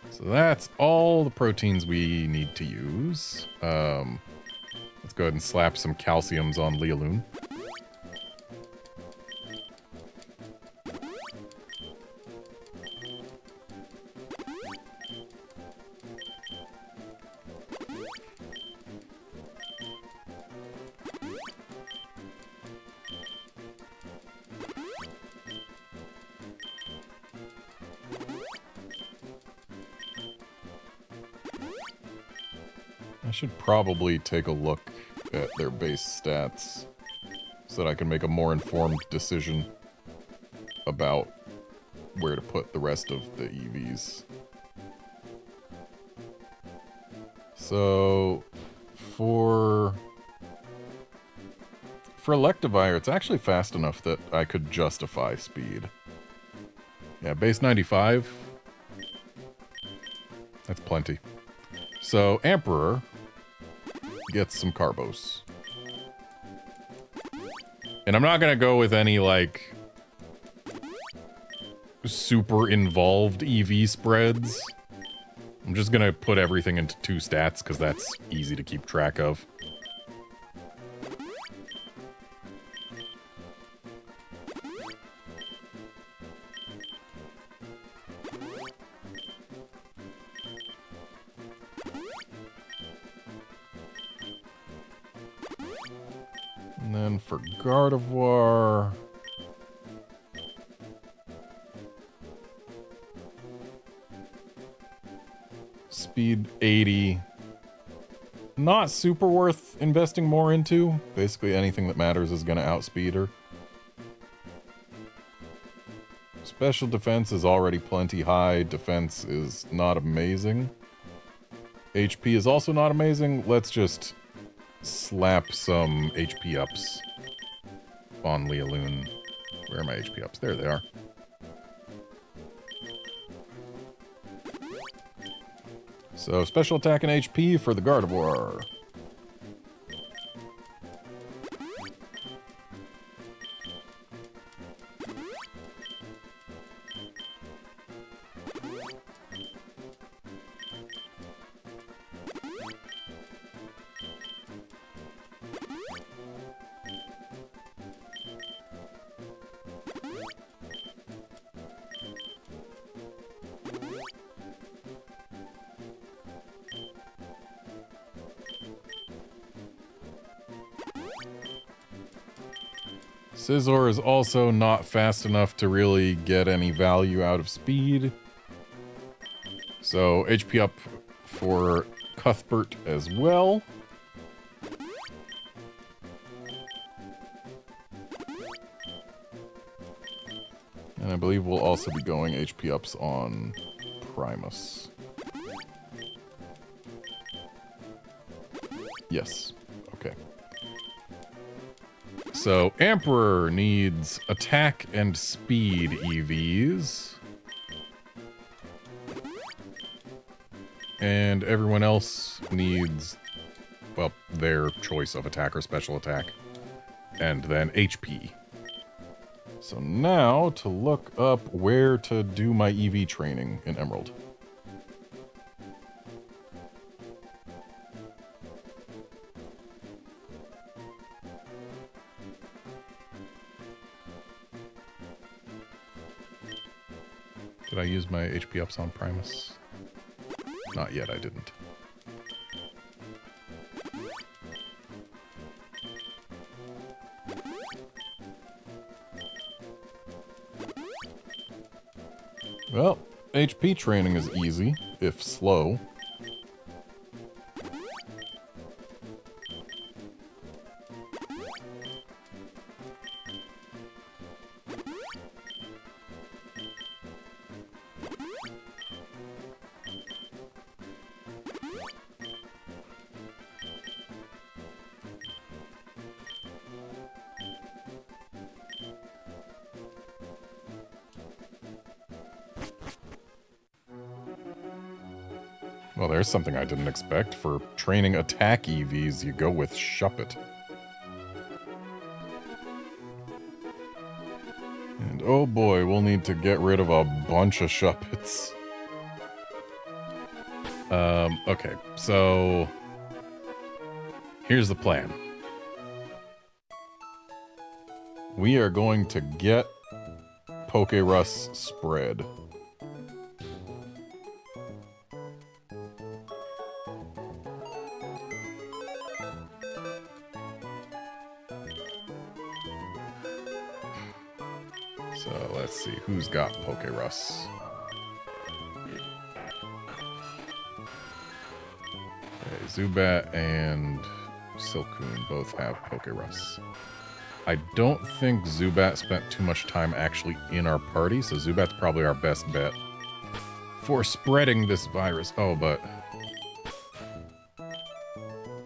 So that's all the proteins we need to use. Let's go ahead and slap some calciums on Lealoon. I should probably take a look at their base stats so that I can make a more informed decision about where to put the rest of the EVs. So, for Electivire, it's actually fast enough that I could justify speed. Yeah, base 95. That's plenty. So, Emperor gets some Carbos. And I'm not gonna go with any, like, super involved EV spreads. I'm just gonna put everything into 2 stats, because that's easy to keep track of. And then for Gardevoir... Speed 80. Not super worth investing more into. Basically anything that matters is going to outspeed her. Special defense is already plenty high. Defense is not amazing. HP is also not amazing. Let's just slap some HP ups on Lealoon. Where are my HP ups? There they are. So, special attack and HP for the Gardevoir. Scizor is also not fast enough to really get any value out of speed. So, HP up for Cuthbert as well. And I believe we'll also be going HP ups on Primus. Yes. Okay. So, Emperor needs attack and speed EVs. And everyone else needs, well, their choice of attack or special attack. And then HP. So now, to look up where to do my EV training in Emerald. Did I use my HP ups on Primus? Not yet, I didn't. Well, HP training is easy, if slow. Well, there's something I didn't expect. For training attack EVs, you go with Shuppet. And oh boy, we'll need to get rid of a bunch of Shuppets. Okay, so here's the plan. We are going to get Pokerus spread. So let's see, who's got Pokerus? Okay, Zubat and Silcoon both have Pokerus. I don't think Zubat spent too much time actually in our party, so Zubat's probably our best bet for spreading this virus. Oh, but...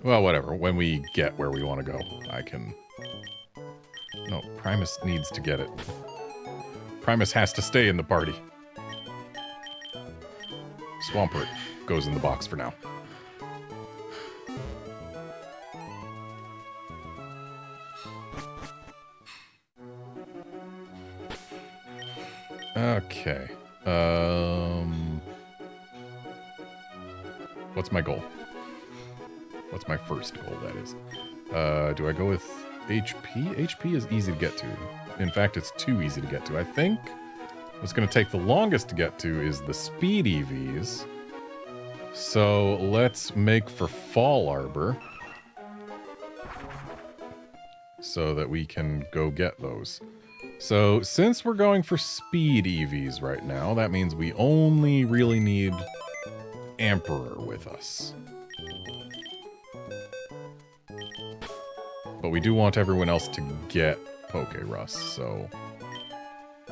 well, whatever. When we get where we want to go, I can... no, Primus needs to get it. Primus has to stay in the party. Swampert goes in the box for now. Okay. What's my goal? What's my first goal, that is? Do I go with HP? HP is easy to get to. In fact, it's too easy to get to. I think what's going to take the longest to get to is the speed EVs. So let's make for Fall Arbor so that we can go get those. So since we're going for speed EVs right now, that means we only really need Emperor with us. But we do want everyone else to get Pokerus, so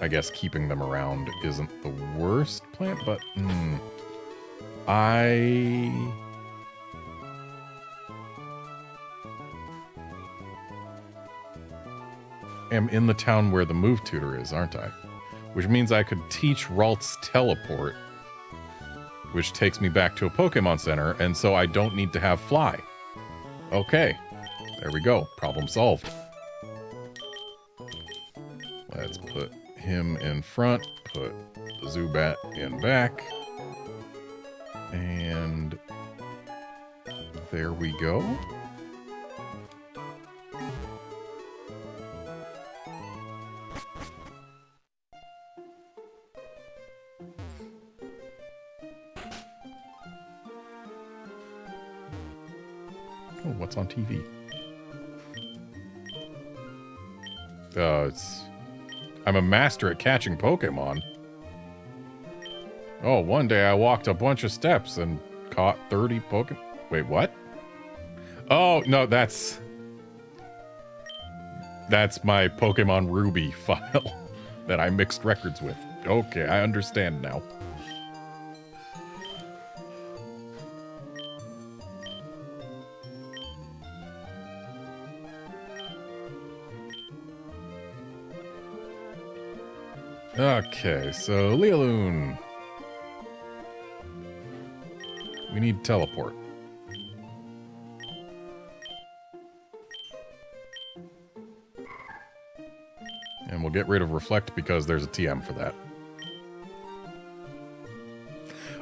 I guess keeping them around isn't the worst plan, but I am in the town where the move tutor is, aren't I? Which means I could teach Ralt's teleport, which takes me back to a Pokemon Center, and so I don't need to have Fly. Okay, there we go. Problem solved. Let's put him in front, put the Zubat in back, and there we go. Oh, what's on TV? I'm a master at catching Pokemon. Oh, one day I walked a bunch of steps and caught 30 Pokemon. Wait, what? Oh, no, that's my Pokemon Ruby file that I mixed records with. Okay, I understand now. Okay, so Lealoon. We need teleport. And we'll get rid of Reflect because there's a TM for that.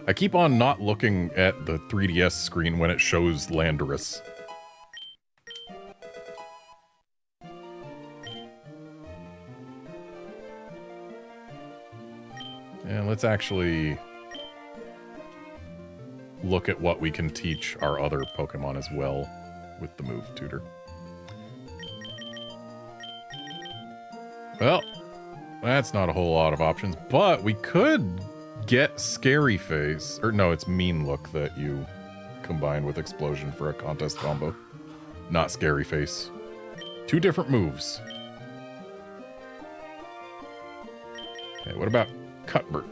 I keep on not looking at the 3DS screen when it shows Landorus. And let's actually look at what we can teach our other Pokemon as well with the move tutor. Well, that's not a whole lot of options, but we could get Scary Face. Or no, it's Mean Look that you combine with Explosion for a contest combo. Not Scary Face. Two different moves. Okay, what about Cuthbert?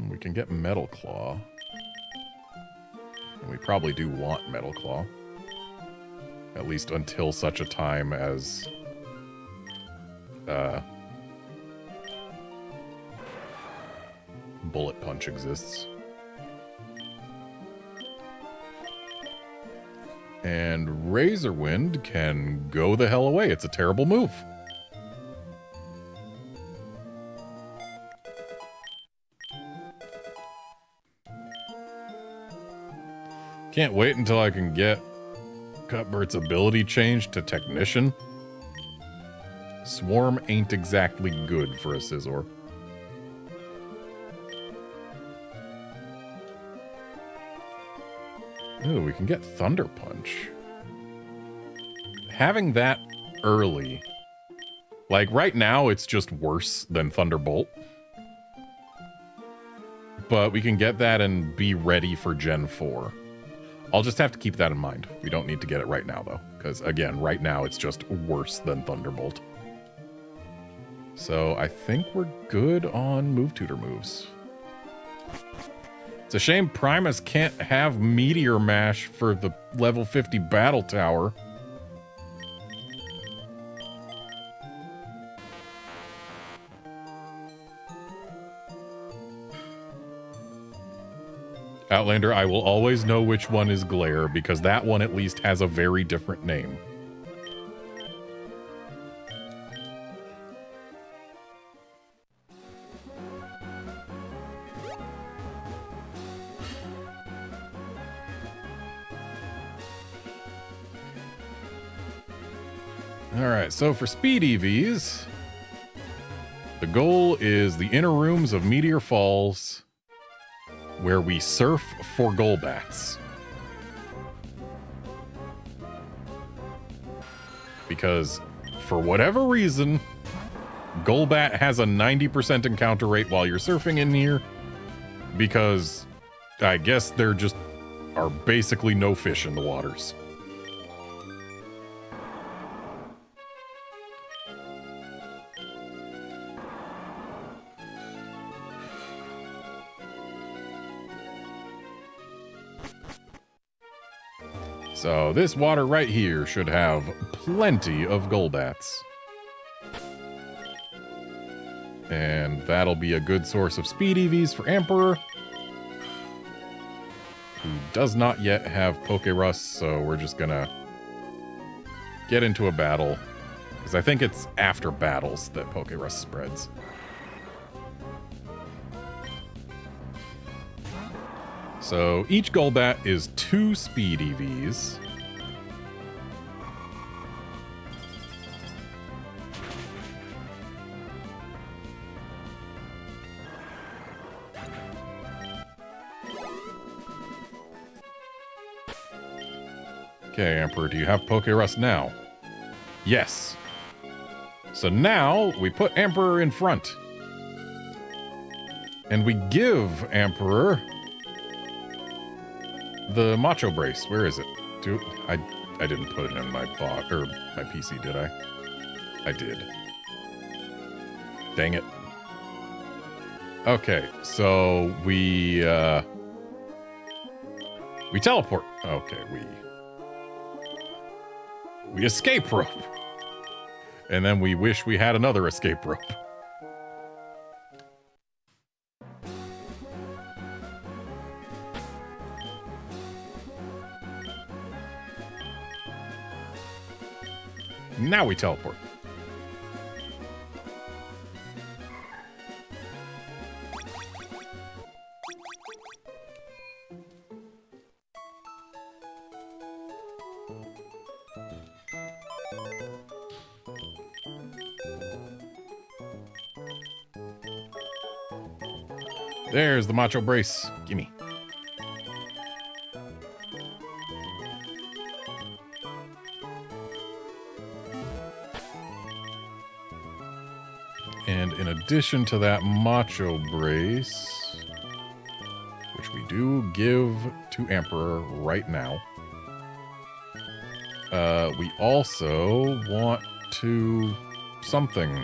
We can get Metal Claw. And we probably do want Metal Claw. At least until such a time as Bullet Punch exists. And Razor Wind can go the hell away. It's a terrible move. Can't wait until I can get Cuthbert's ability changed to Technician. Swarm ain't exactly good for a Scizor. Ooh, we can get Thunder Punch. Having that early, like right now, it's just worse than Thunderbolt. But we can get that and be ready for Gen 4. I'll just have to keep that in mind. We don't need to get it right now, though. Because, again, right now it's just worse than Thunderbolt. So, I think we're good on Move Tutor moves. It's a shame Primus can't have Meteor Mash for the level 50 Battle Tower. Outlander, I will always know which one is Glare, because that one at least has a very different name. Alright, so for Speed EVs, the goal is the inner rooms of Meteor Falls, where we surf for Golbats. Because, for whatever reason, Golbat has a 90% encounter rate while you're surfing in here, because I guess there just are basically no fish in the waters. So this water right here should have plenty of Golbats. And that'll be a good source of speed EVs for Emperor, who does not yet have Pokerust, so we're just gonna get into a battle, because I think it's after battles that Pokerust spreads. So each Golbat is 2 speed EVs. Okay, Emperor, do you have Pokerust now? Yes. So now we put Emperor in front. And we give Emperor the Macho Brace. Where is it? I didn't put it in my bot or my PC, did I? I did. Dang it. Okay, so we teleport. Okay, we escape rope. And then we wish we had another escape rope. Now we teleport. There's the Macho Brace. Gimme. And in addition to that Macho Brace, which we do give to Emperor right now, we also want to something.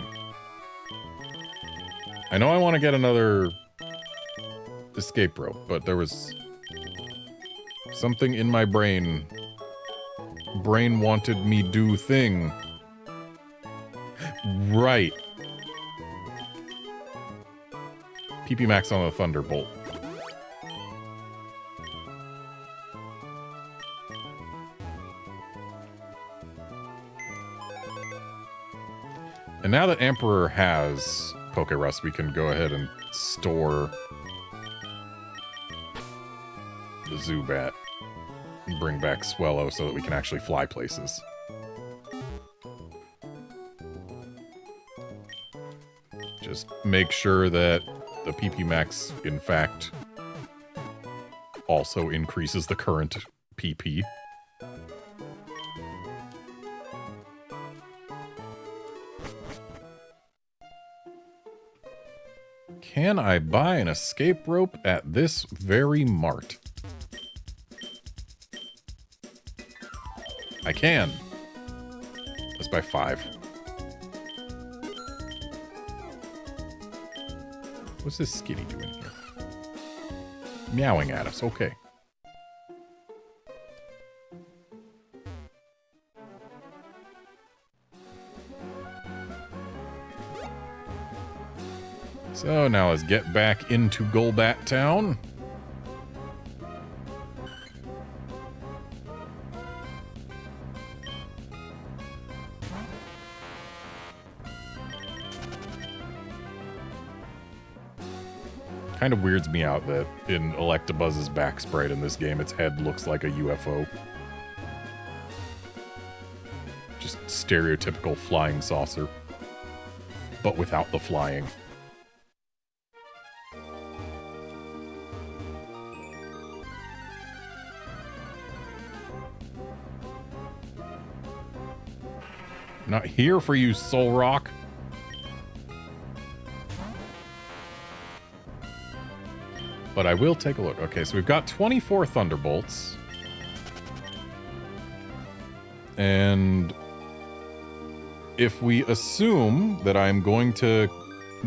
I know I want to get another escape rope, but there was something in my brain. Brain wanted me do thing. Right. PP Max on the Thunderbolt. And now that Emperor has Poké Rust, we can go ahead and store the Zubat and bring back Swellow so that we can actually fly places. Just make sure that the PP Max, in fact, also increases the current PP. Can I buy an escape rope at this very mart? I can. Let's buy 5. What's this Skitty doing here? Meowing at us, okay. So now let's get back into Golbat Town. Kind of weirds me out that in Electabuzz's back sprite in this game, its head looks like a UFO. Just stereotypical flying saucer. But without the flying. Not here for you, Soul Rock. But I will take a look. Okay, so we've got 24 Thunderbolts. And if we assume that I'm going to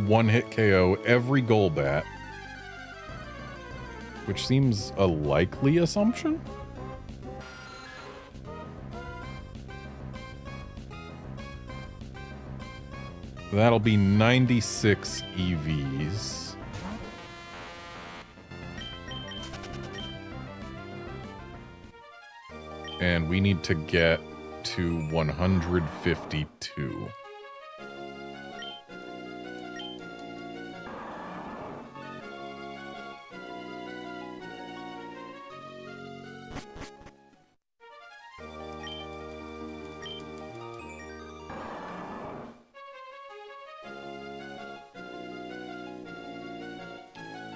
one-hit KO every Golbat, which seems a likely assumption, that'll be 96 EVs. And we need to get to 152.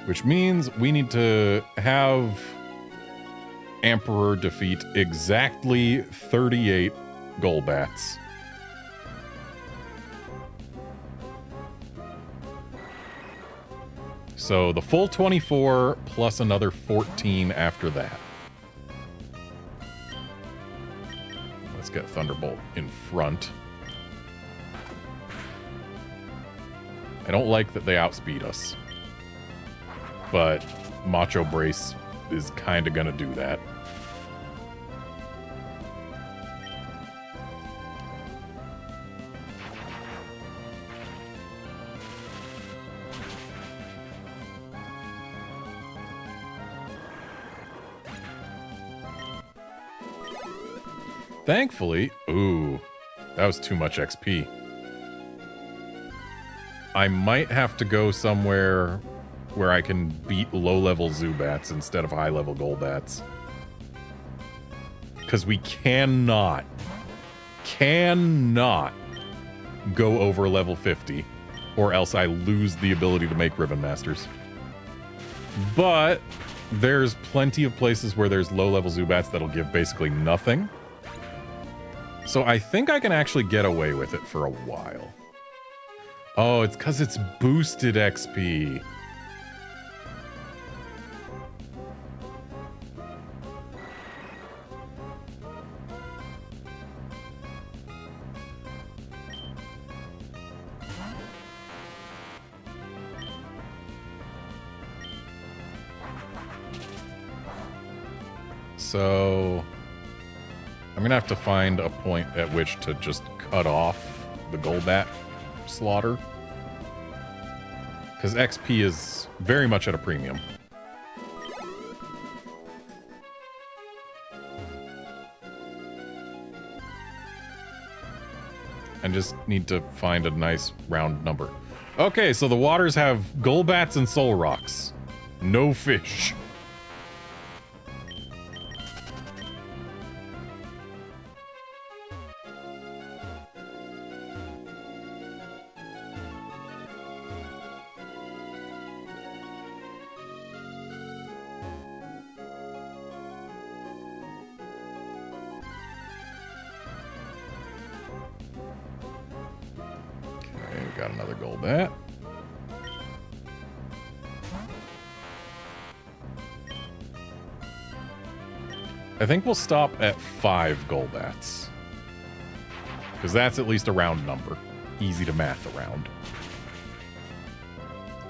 Which means we need to have Emperor defeat exactly 38 Golbats. So the full 24 plus another 14 after that. Let's get Thunderbolt in front. I don't like that they outspeed us, but Macho Brace is kind of gonna do that. Thankfully, ooh, that was too much XP. I might have to go somewhere where I can beat low-level Zubats instead of high-level Golbats. Because we cannot go over level 50, or else I lose the ability to make Ribbon Masters. But there's plenty of places where there's low-level Zubats that'll give basically nothing. So I think I can actually get away with it for a while. Oh, it's because it's boosted XP. So I'm gonna have to find a point at which to just cut off the Golbat slaughter. Because XP is very much at a premium. And just need to find a nice round number. Okay, so the waters have Golbats and Soul Rocks. No fish. Got another Golbat. I think we'll stop at 5 Golbats. Because that's at least a round number. Easy to math around.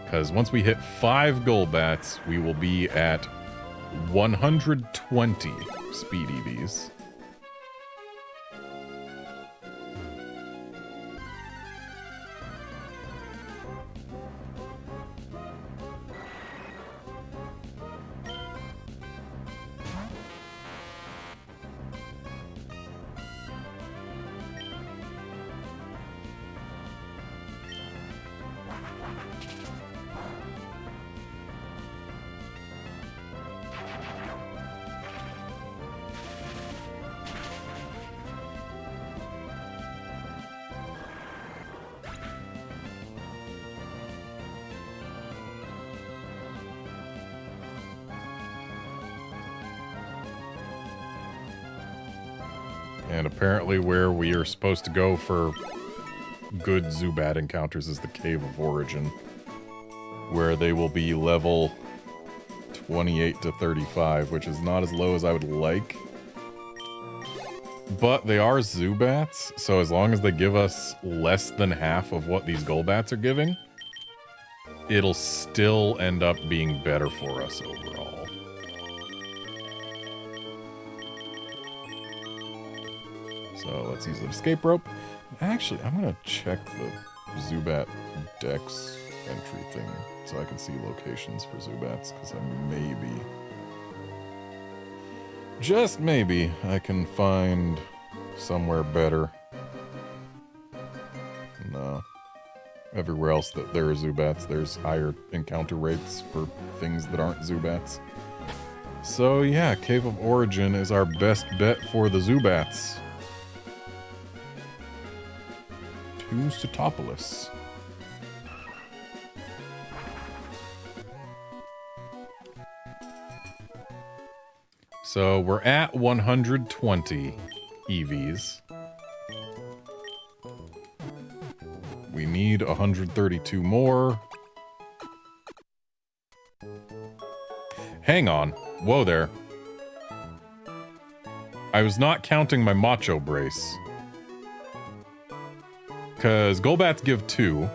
Because once we hit 5 Golbats, we will be at 120 Speed EVs. And apparently where we are supposed to go for good Zubat encounters is the Cave of Origin, where they will be level 28 to 35, which is not as low as I would like. But they are Zubats, so as long as they give us less than half of what these Golbats are giving, it'll still end up being better for us overall. So let's use the escape rope. Actually, I'm going to check the Zubat Dex entry thing so I can see locations for Zubats, because maybe, just maybe, I can find somewhere better. No. Everywhere else that there are Zubats, there's higher encounter rates for things that aren't Zubats. So yeah, Cave of Origin is our best bet for the Zubats. To Setopolis. So we're at 120 EVs. We need 132 more. Hang on. Whoa there. I was not counting my Macho Brace. Because Golbats give 2.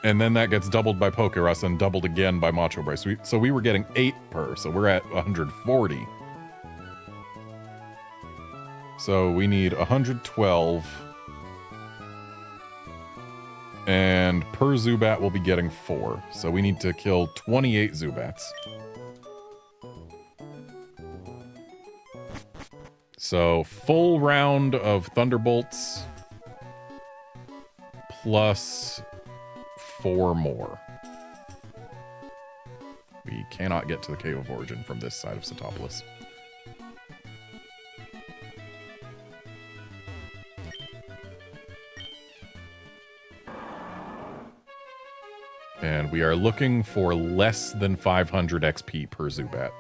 And then that gets doubled by Pokerus and doubled again by Macho Brace. So we were getting 8 per, so we're at 140. So we need 112. And per Zubat we'll be getting 4. So we need to kill 28 Zubats. So, full round of Thunderbolts, plus 4 more. We cannot get to the Cave of Origin from this side of Setopolis. And we are looking for less than 500 XP per Zubat.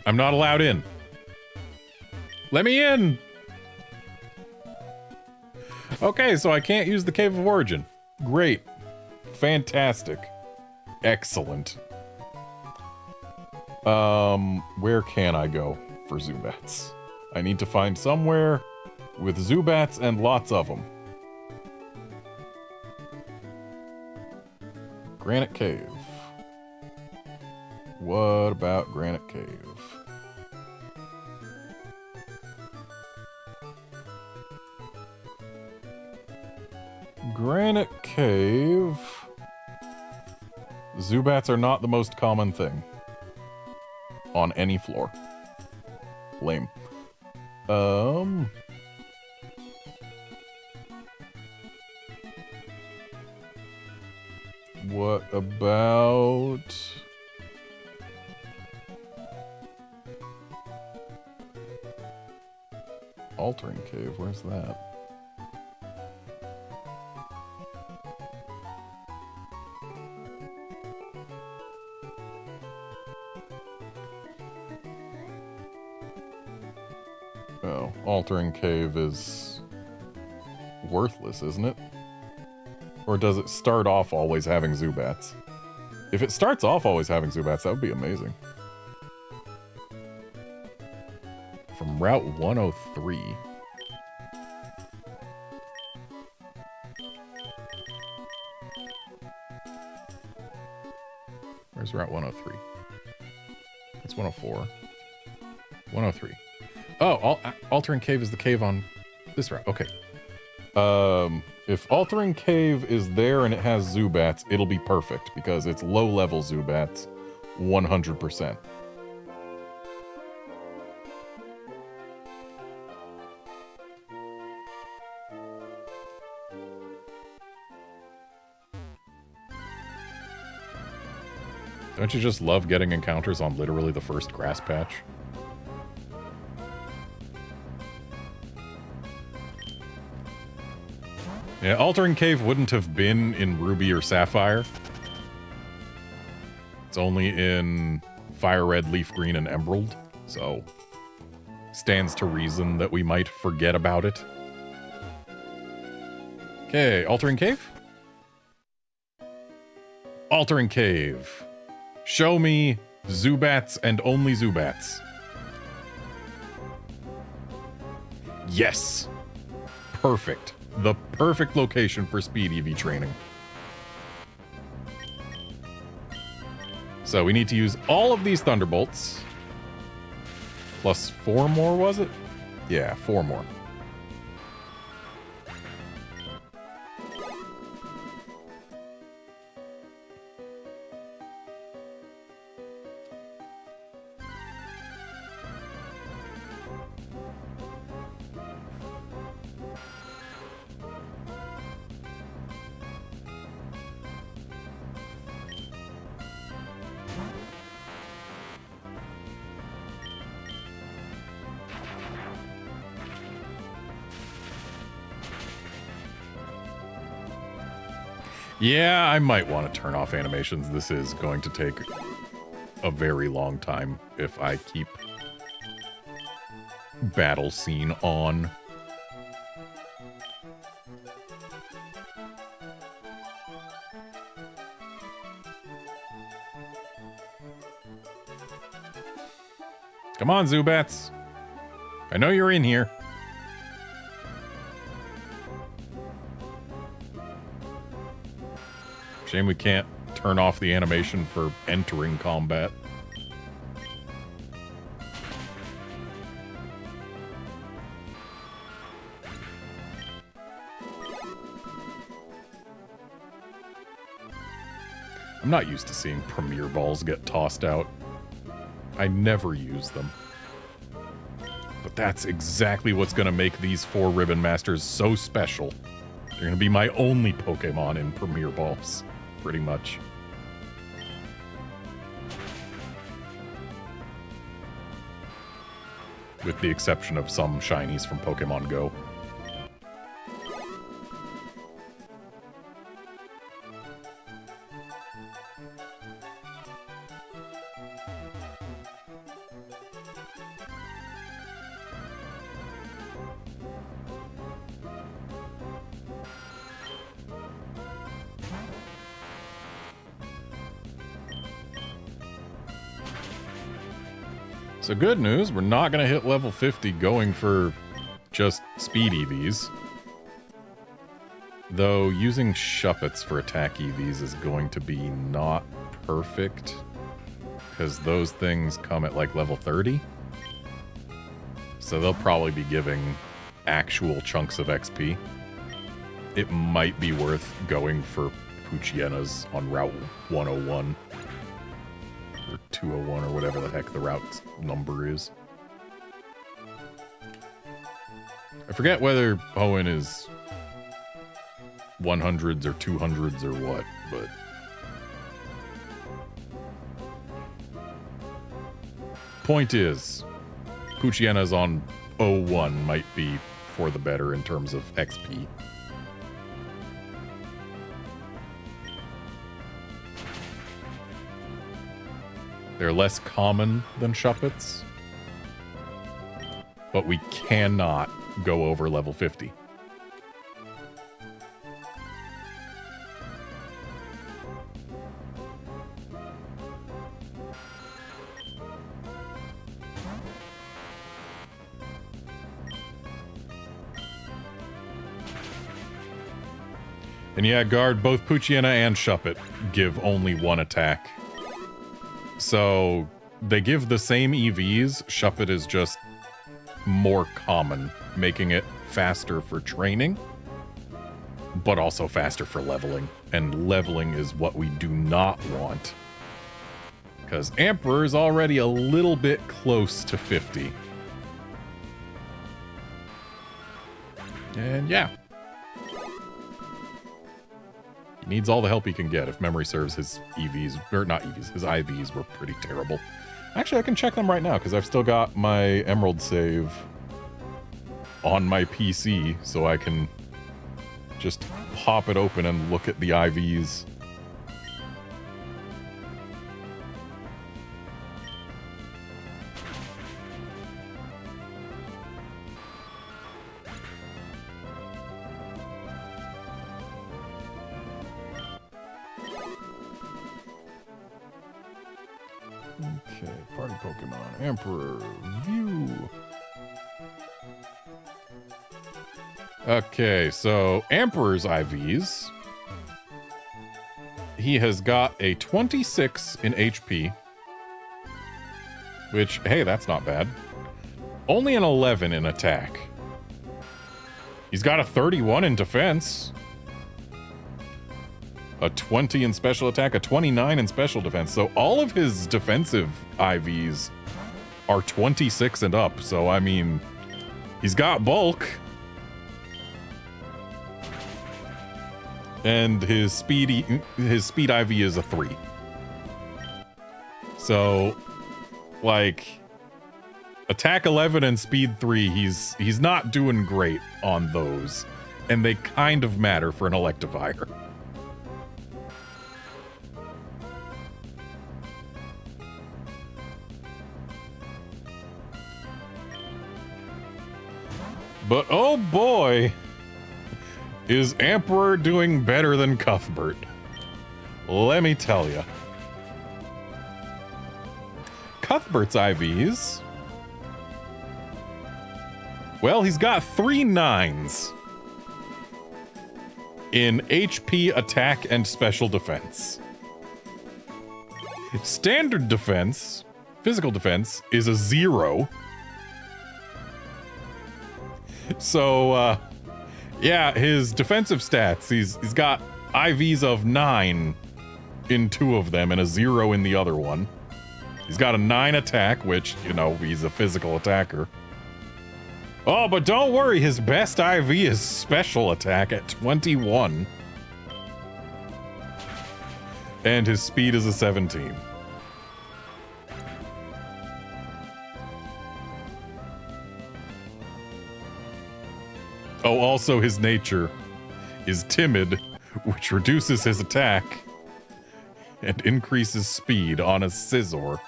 I'm not allowed in. Let me in! Okay, so I can't use the Cave of Origin. Great. Fantastic. Excellent. Where can I go for Zubats? I need to find somewhere with Zubats and lots of them. Granite Cave. What about Granite Cave? Granite Cave. Zubats are not the most common thing on any floor. Lame. What about... Altering Cave? Where's that? Oh, Altering Cave is worthless, isn't it? Or does it start off always having Zubats? If it starts off always having Zubats, that would be amazing. From Route 103. Where's Route 103? That's 104. 103. Oh, Altering Cave is the cave on this route. Okay. If Altering Cave is there and it has Zubats, it'll be perfect because it's low-level Zubats, 100%. Don't you just love getting encounters on literally the first grass patch? Yeah, Altering Cave wouldn't have been in Ruby or Sapphire. It's only in Fire Red, Leaf Green, and Emerald, so stands to reason that we might forget about it. Okay, Altering Cave? Altering Cave. Show me Zubats and only Zubats. Yes! Perfect. The perfect location for Speed EV training. So we need to use all of these Thunderbolts. Plus 4 more, was it? Yeah, 4 more. Yeah, I might want to turn off animations. This is going to take a very long time if I keep battle scene on. Come on, Zubats. I know you're in here. Shame we can't turn off the animation for entering combat. I'm not used to seeing Premier Balls get tossed out. I never use them. But that's exactly what's going to make these 4 Ribbon Masters so special. They're going to be my only Pokemon in Premier Balls. Pretty much. With the exception of some shinies from Pokemon Go. So good news, we're not going to hit level 50 going for just speed EVs. Though using Shuppets for attack EVs is going to be not perfect, because those things come at like level 30. So they'll probably be giving actual chunks of XP. It might be worth going for Poochyenas on Route 101. Or 201 or whatever the heck the route's number is. I forget whether Hoenn is 100s or 200s or what, but... Point is, Poochyenas on 01 might be for the better in terms of XP. They're less common than Shuppets, but we cannot go over level 50. And yeah, guard, both Poochyena and Shuppet give only one attack. So they give the same EVs, Shuppet is just more common, making it faster for training, but also faster for leveling. And leveling is what we do not want. Because Emperor is already a little bit close to 50. And yeah. He needs all the help he can get. If memory serves, his EVs, or not EVs, his IVs were pretty terrible. Actually, I can check them right now, because I've still got my Emerald save on my PC, so I can just pop it open and look at the IVs. Okay, Party Pokemon, Emperor, View. Okay, so Emperor's IVs. He has got a 26 in HP. Which, hey, that's not bad. Only an 11 in attack. He's got a 31 in defense. A 20 in special attack, a 29 in special defense. So all of his defensive IVs are 26 and up. So, I mean, he's got bulk. And his speed IV is a 3. So, like, attack 11 and speed 3, he's not doing great on those. And they kind of matter for an Electivire. But oh boy, is Emperor doing better than Cuthbert. Let me tell you. Cuthbert's IVs. Well, he's got 3 9s in HP, attack, and special defense. Standard defense, physical defense, is a 0. So, yeah, his defensive stats, he's got IVs of 9 in 2 of them and a 0 in the other one. He's got a 9 attack, which, you know, he's a physical attacker. Oh, but don't worry, his best IV is special attack at 21. And his speed is a 17. Oh, also his nature is timid, which reduces his attack and increases speed on a Scizor.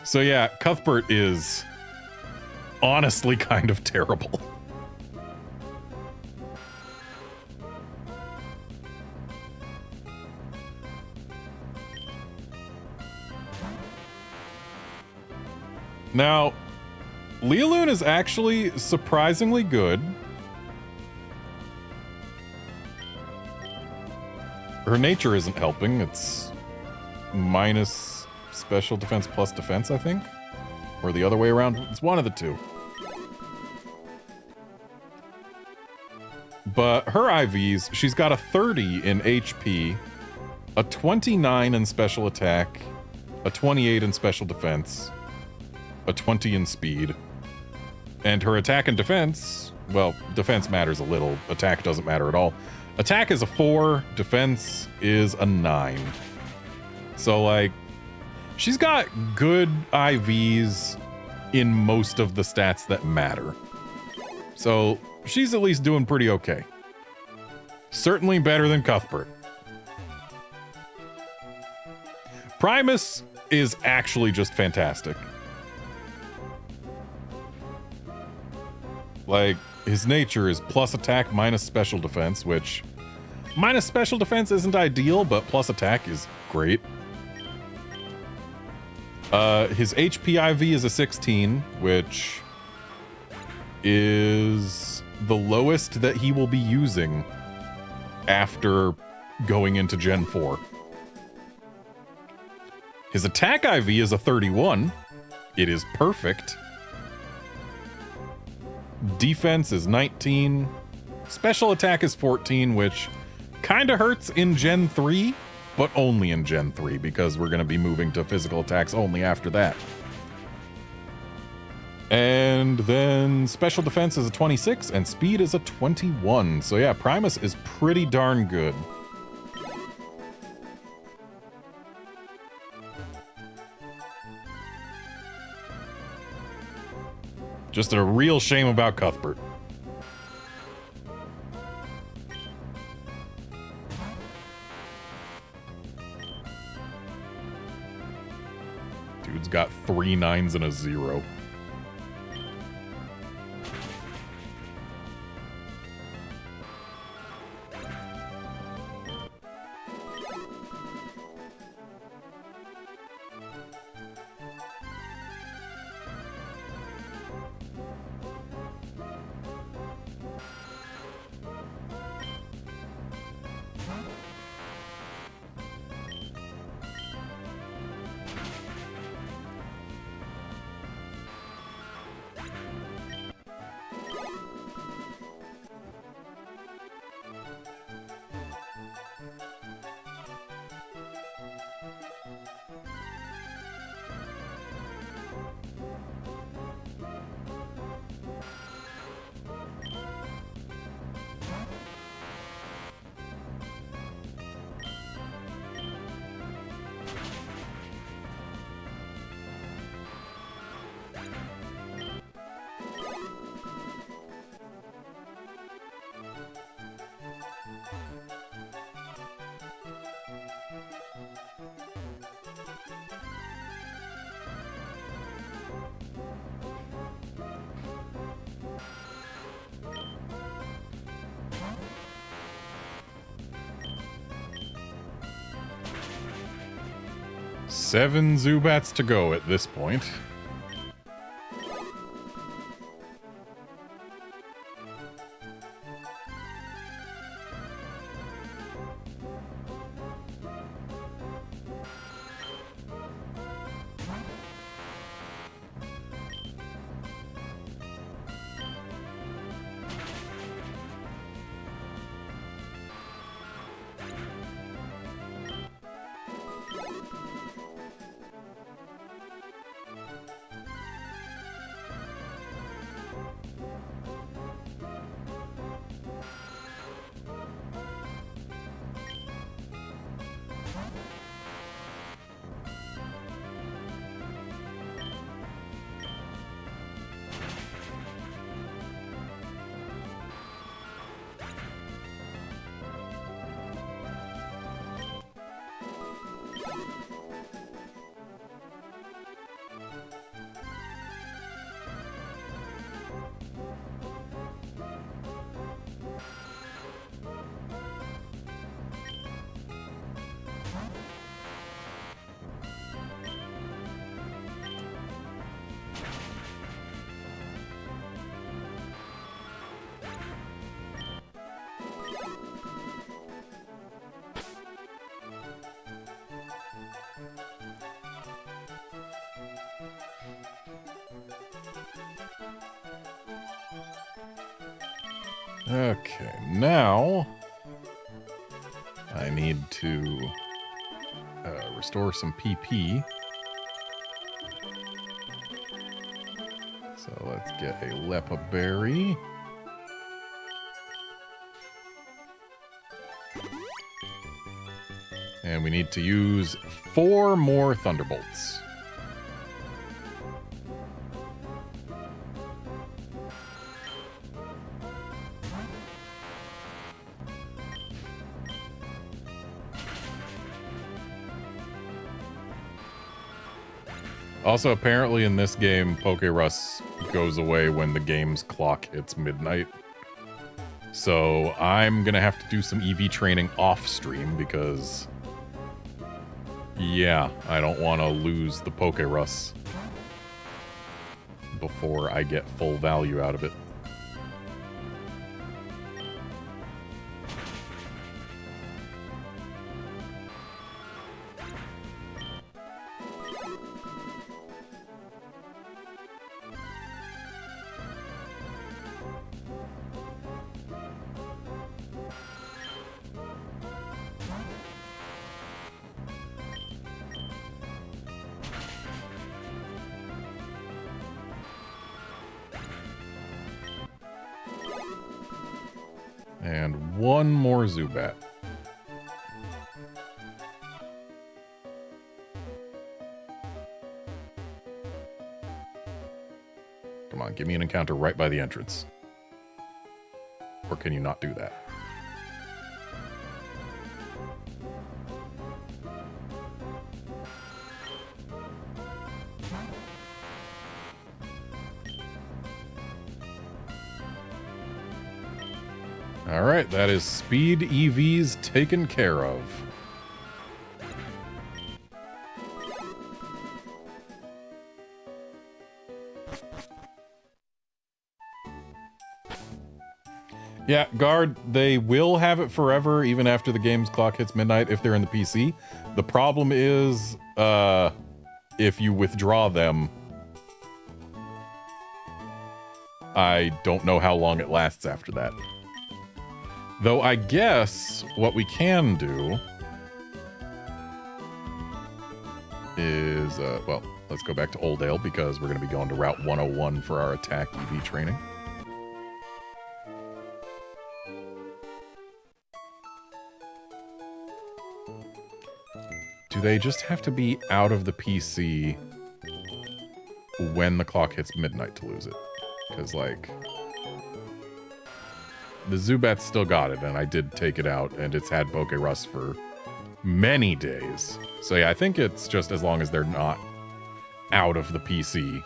So yeah, Cuthbert is honestly kind of terrible. Now, Lealoon is actually surprisingly good. her nature isn't helping. It's minus special defense plus defense, I think. Or the other way around. It's one of the two. But her IVs, she's got a 30 in HP, a 29 in special attack, a 28 in special defense, a 20 in speed. And her attack and defense, well, defense matters a little. Attack doesn't matter at all. Attack is a 4, defense is a 9. So, like, she's got good IVs in most of the stats that matter. So, she's at least doing pretty okay. Certainly better than Cuthbert. Primus is actually just fantastic. Like, his nature is plus attack minus special defense, which minus special defense isn't ideal, but plus attack is great. His HP IV is a 16, which is the lowest that he will be using after going into Gen 4. His attack IV is a 31. It is perfect. Defense is 19. Special attack is 14, which kind of hurts in Gen 3, but only in Gen 3 because we're going to be moving to physical attacks only after that. And then special defense is a 26 and speed is a 21. So yeah, Primus is pretty darn good. Just a real shame about Cuthbert. Dude's got 3 9s and a 0. Seven Zubats to go at this point. Okay, now I need to restore some PP. So let's get a Lepa Berry. And we need to use 4 more Thunderbolts. Also, apparently in this game, Pokerus goes away when the game's clock hits midnight. So I'm gonna have to do some EV training off stream because, yeah, I don't want to lose the Pokerus before I get full value out of it. And 1 more Zubat. Come on, give me an encounter right by the entrance. Or can you not do that? Alright, that is speed EVs taken care of. Yeah, Guard, they will have it forever, even after the game's clock hits midnight if they're in the PC. The problem is, if you withdraw them, I don't know how long it lasts after that. Though I guess what we can do is, well, let's go back to Oldale because we're going to be going to Route 101 for our attack EV training. Do they just have to be out of the PC when the clock hits midnight to lose it? Because, like, the Zubat's still got it, and I did take it out, and it's had Pokerus for many days. So yeah, I think it's just as long as they're not out of the PC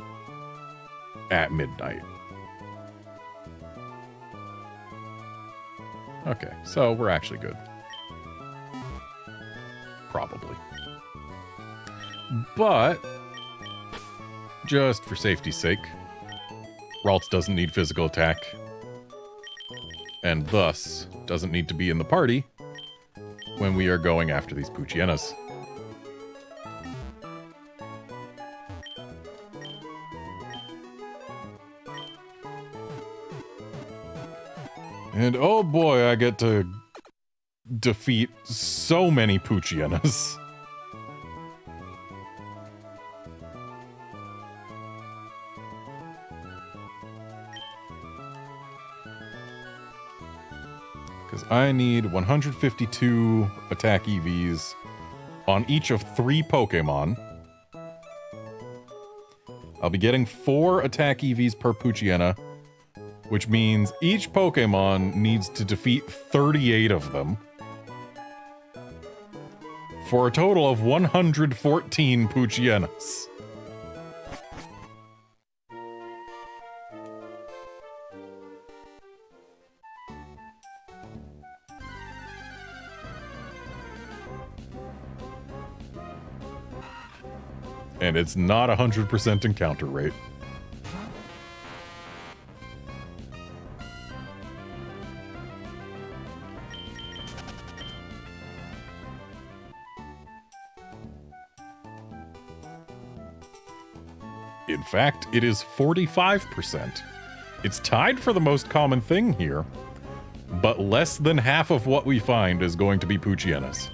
at midnight. Okay, so we're actually good. Probably. But, just for safety's sake, Ralts doesn't need physical attack, and thus doesn't need to be in the party when we are going after these Poochyenas. And oh boy, I get to defeat so many Poochyenas. Because I need 152 attack EVs on each of 3 Pokemon. I'll be getting 4 attack EVs per Poochyena, which means each Pokemon needs to defeat 38 of them, for a total of 114 Poochyenas. And it's not 100% encounter rate. In fact, it is 45%. It's tied for the most common thing here, but less than half of what we find is going to be Poochyenas,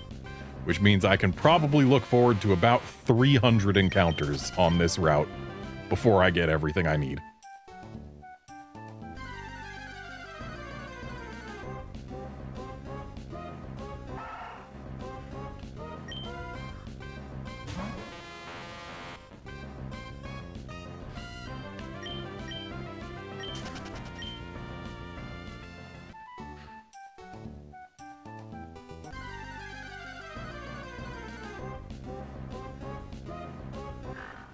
which means I can probably look forward to about 300 encounters on this route before I get everything I need.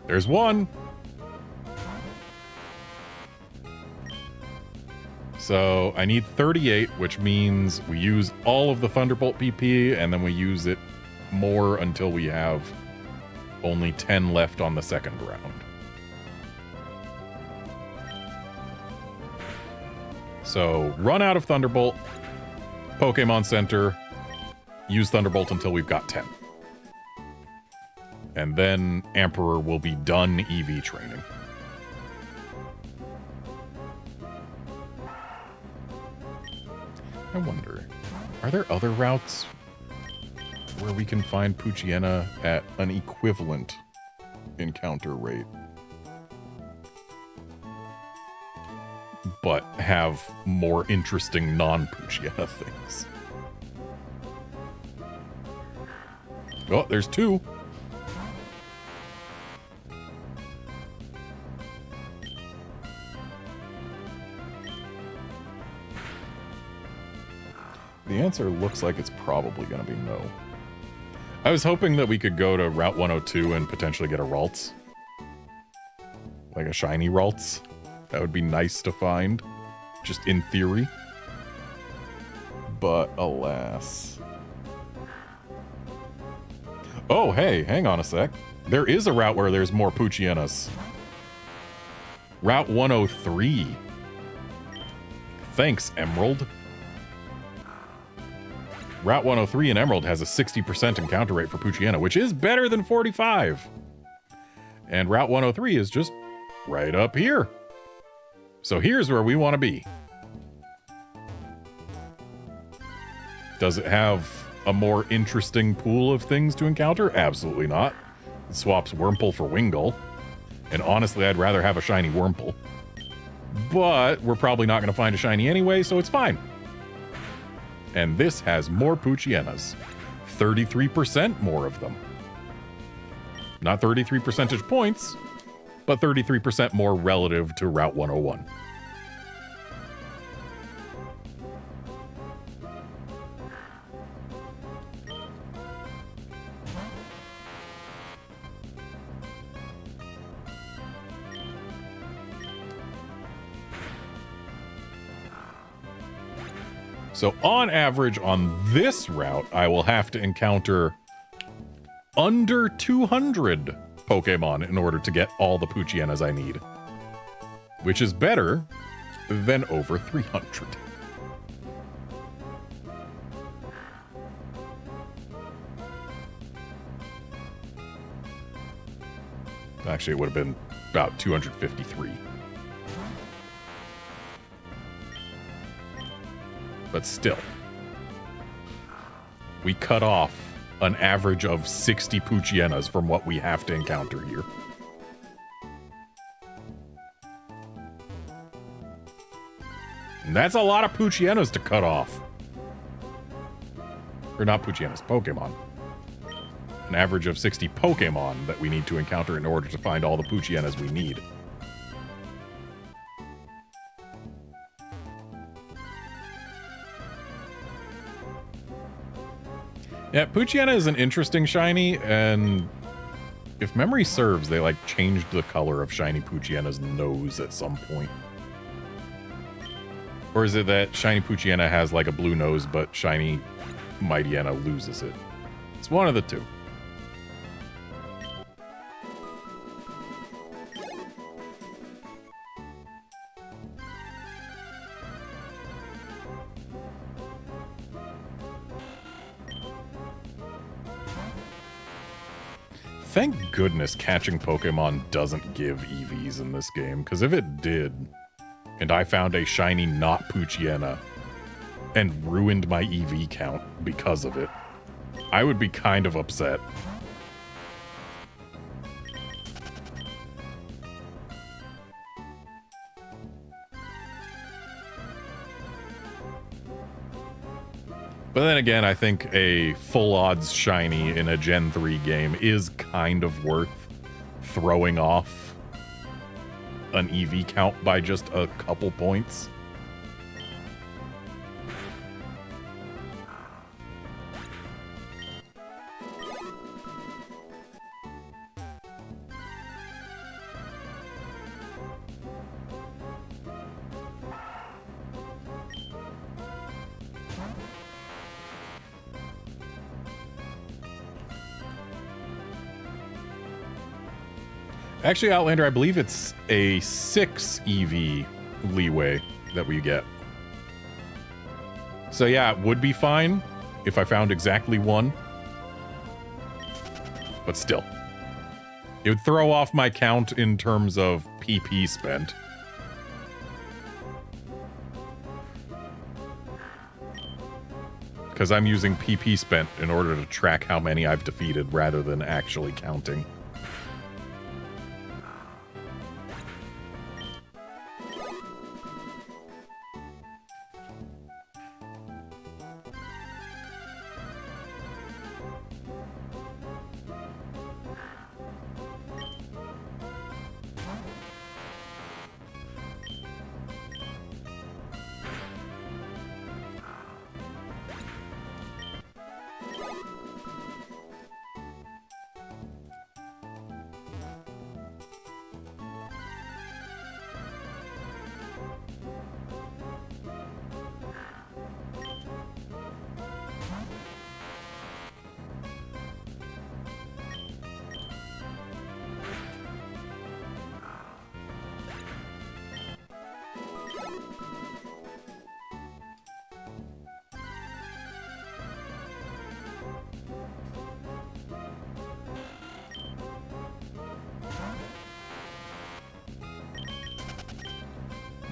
There's one. So I need 38, which means we use all of the Thunderbolt PP, and then we use it more until we have only 10 left on the second round. So run out of Thunderbolt, Pokemon Center, use Thunderbolt until we've got 10. And then Emperor will be done EV training. I wonder, are there other routes where we can find Poochyena at an equivalent encounter rate, but have more interesting non-Poochyena things? Oh, there's two. The answer looks like it's probably going to be no. I was hoping that we could go to Route 102 and potentially get a Ralts. Like a shiny Ralts. That would be nice to find, just in theory. But alas. Oh, hey, hang on a sec. There is a route where there's more Poochyenas. Route 103. Thanks, Emerald. Route 103 in Emerald has a 60% encounter rate for Poochyena, which is better than 45. And Route 103 is just right up here. So here's where we want to be. Does it have a more interesting pool of things to encounter? Absolutely not. It swaps Wurmple for Wingull. And honestly, I'd rather have a shiny Wurmple. But we're probably not going to find a shiny anyway, so it's fine. And this has more Poochyenas. 33% more of them. Not 33 percentage points, but 33% more relative to Route 101. So on average on this route, I will have to encounter under 200 Pokemon in order to get all the Poochyenas I need. Which is better than over 300. Actually, it would have been about 253. But still, we cut off an average of 60 Poochyenas from what we have to encounter here. And that's a lot of Poochyenas to cut off. Or not Poochyenas, Pokemon. An average of 60 Pokemon that we need to encounter in order to find all the Poochyenas we need. Yeah, Poochyena is an interesting shiny, and if memory serves, they like changed the color of shiny Poochyena's nose at some point. Or is it that shiny Poochyena has like a blue nose, but shiny Mightyena loses it? It's one of the two. Thank goodness catching Pokemon doesn't give EVs in this game, because if it did, and I found a shiny not Poochyena, and ruined my EV count because of it, I would be kind of upset. But then again, I think a full odds shiny in a Gen 3 game is kind of worth throwing off an EV count by just a couple points. Actually, Outlander, I believe it's a 6 EV leeway that we get. So yeah, it would be fine if I found exactly one. But still. It would throw off my count in terms of PP spent. Because I'm using PP spent in order to track how many I've defeated rather than actually counting.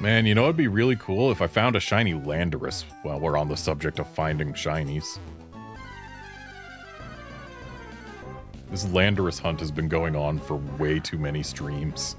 Man, you know it'd be really cool if I found a shiny Landorus while we're on the subject of finding shinies. This Landorus hunt has been going on for way too many streams.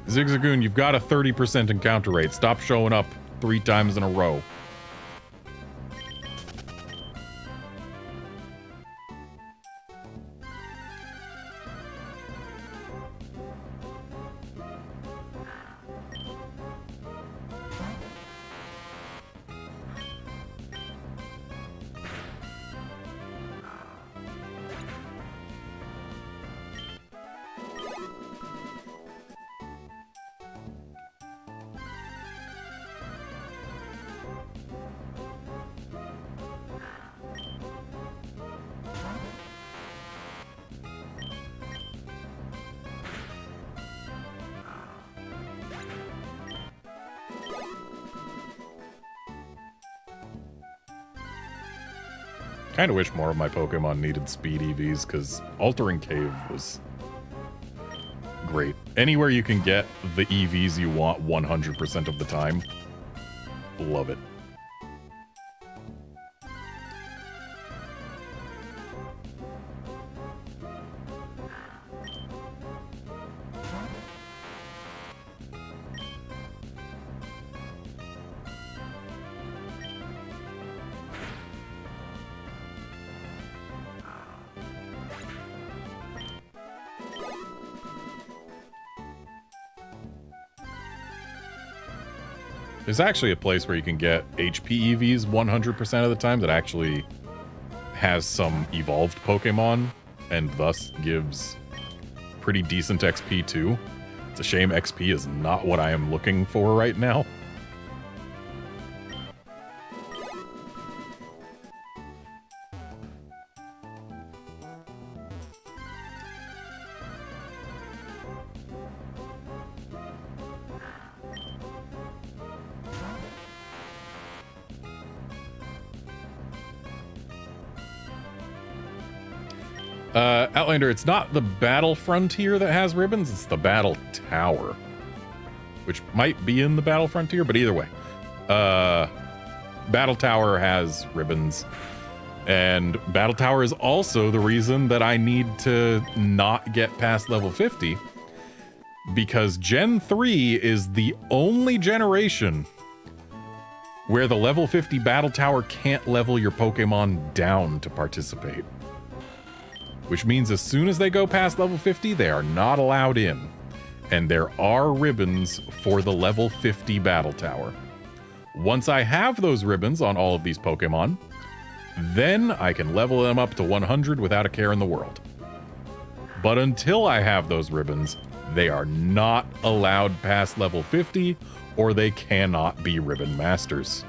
Zigzagoon, you've got a 30% encounter rate. Stop showing up 3 times in a row. Kind of wish more of my Pokemon needed speed EVs, because Altering Cave was great. Anywhere you can get the EVs you want 100% of the time, love it. There's actually a place where you can get HP EVs 100% of the time that actually has some evolved Pokemon and thus gives pretty decent XP too. It's a shame XP is not what I am looking for right now. Outlander, it's not the Battle Frontier that has ribbons, it's the Battle Tower. Which might be in the Battle Frontier, but either way. Battle Tower has ribbons. And Battle Tower is also the reason that I need to not get past level 50. Because Gen 3 is the only generation where the level 50 Battle Tower can't level your Pokemon down to participate. Which means as soon as they go past level 50, they are not allowed in. And there are ribbons for the level 50 Battle Tower. Once I have those ribbons on all of these Pokemon, then I can level them up to 100 without a care in the world. But until I have those ribbons, they are not allowed past level 50, or they cannot be Ribbon Masters.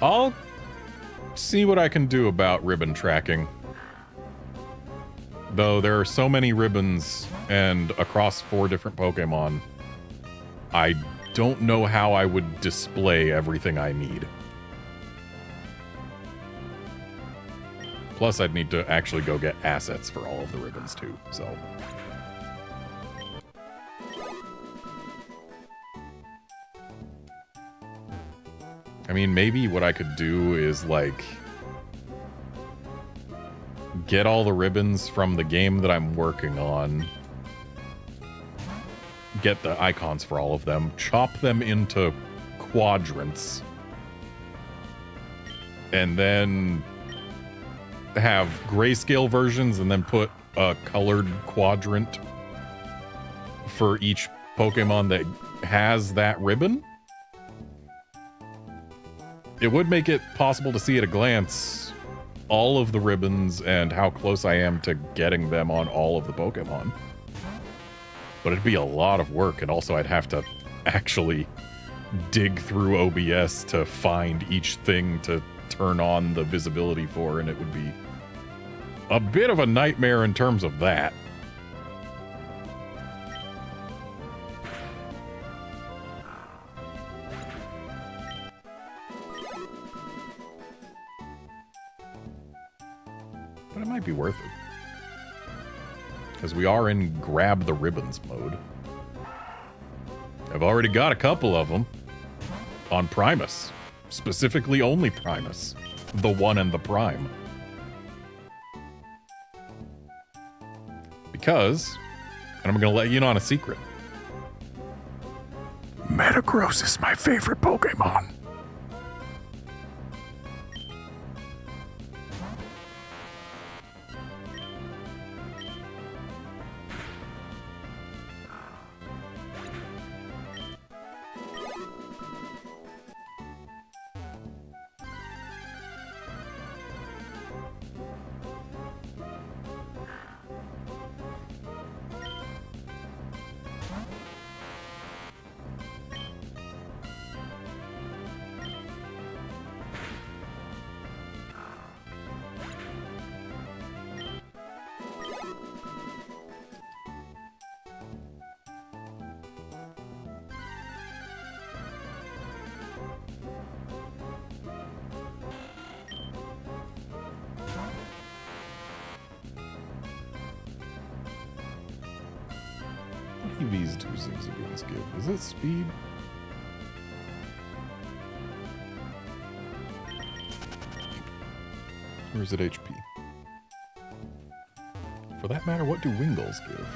I'll see what I can do about ribbon tracking. Though there are so many ribbons and across 4 different Pokemon, I don't know how I would display everything I need. Plus, I'd need to actually go get assets for all of the ribbons too, so... I mean, maybe what I could do is, like, get all the ribbons from the game that I'm working on, get the icons for all of them, chop them into quadrants, and then have grayscale versions and then put a colored quadrant for each Pokemon that has that ribbon. It would make it possible to see at a glance all of the ribbons and how close I am to getting them on all of the Pokemon. But it'd be a lot of work, and also I'd have to actually dig through OBS to find each thing to turn on the visibility for, and it would be a bit of a nightmare in terms of that. But it might be worth it. Because we are in grab the ribbons mode. I've already got a couple of them on Primus. Specifically only Primus. The 1 and the Prime. Because, and I'm going to let you in on a secret. Metagross is my favorite Pokemon. EVs do Zigzagoons give? Is it speed? Or is it HP? For that matter, what do Wingles give?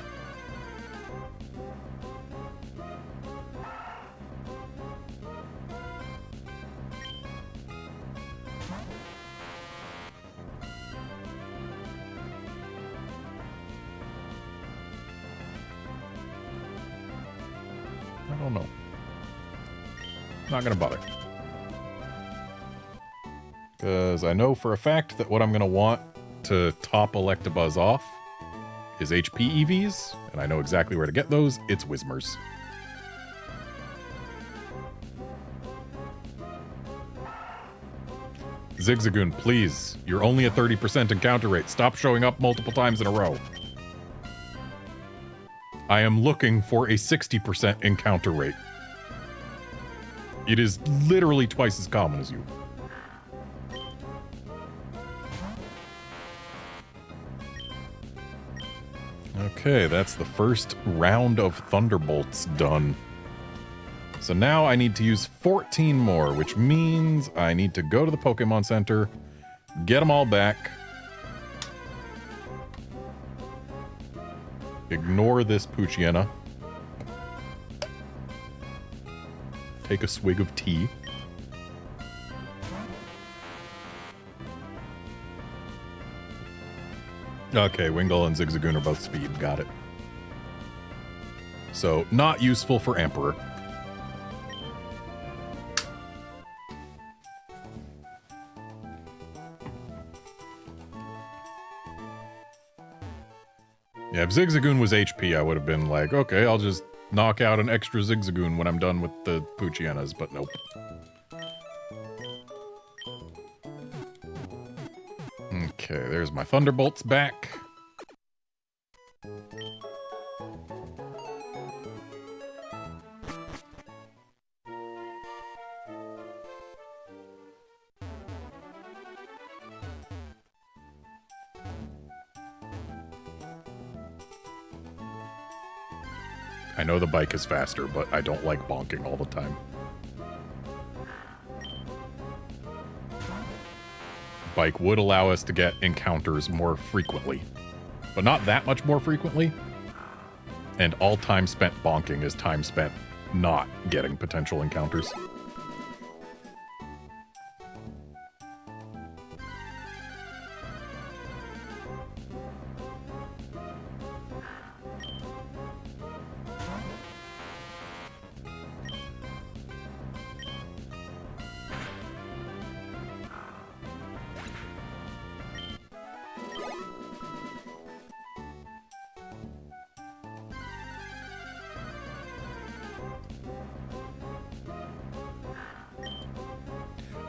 don't know. Not gonna bother. Because I know for a fact that what I'm gonna want to top Electabuzz off is HP EVs, and I know exactly where to get those. It's Whismers. Zigzagoon, please. You're only a 30% encounter rate. Stop showing up multiple times in a row. I am looking for a 60% encounter rate. It is literally twice as common as you. Okay, that's the first round of Thunderbolts done. So now I need to use 14 more, which means I need to go to the Pokemon Center, get them all back, ignore this Poochyena, take a swig of tea, okay, Wingull and Zigzagoon are both speed, got it. So, not useful for Emperor. Yeah, if Zigzagoon was HP, I would have been like, okay, I'll just knock out an extra Zigzagoon when I'm done with the Poochyenas, but nope. Okay, there's my Thunderbolts back. I know the bike is faster, but I don't like bonking all the time. Bike would allow us to get encounters more frequently, but not that much more frequently. And all time spent bonking is time spent not getting potential encounters.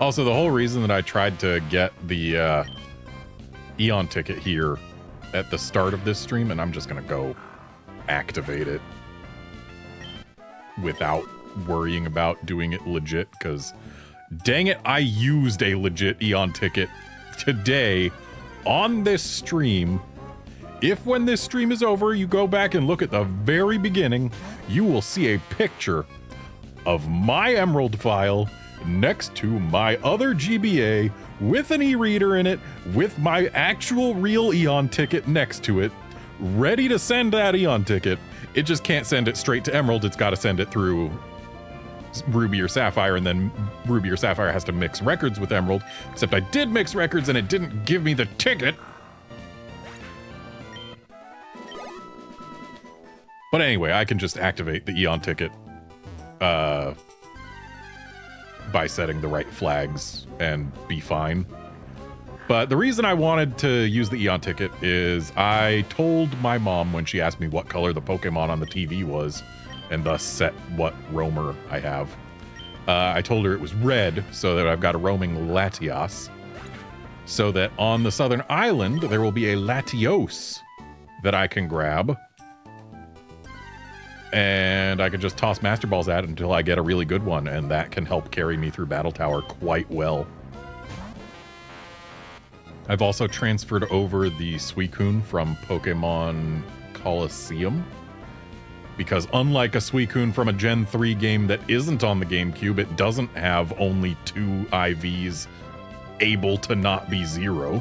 Also, the whole reason that I tried to get the Eon ticket here at the start of this stream, and I'm just gonna go activate it without worrying about doing it legit, because dang it, I used a legit Eon ticket today on this stream. If when this stream is over, you go back and look at the very beginning, you will see a picture of my Emerald file next to my other GBA with an e-reader in it, with my actual real Eon ticket next to it, ready to send that Eon ticket. It just can't send it straight to Emerald. It's got to send it through Ruby or Sapphire, and then Ruby or Sapphire has to mix records with Emerald. Except I did mix records and it didn't give me the ticket. But anyway, I can just activate the Eon ticket by setting the right flags and be fine. But the reason I wanted to use the Eon ticket is I told my mom when she asked me what color the Pokemon on the TV was, and thus set what roamer I have. I told her it was red, so that I've got a roaming Latias. So that on the southern island, there will be a Latios that I can grab. And I can just toss Master Balls at it until I get a really good one, and that can help carry me through Battle Tower quite well. I've also transferred over the Suicune from Pokemon Colosseum, because unlike a Suicune from a Gen 3 game that isn't on the GameCube, it doesn't have only 2 IVs able to not be 0.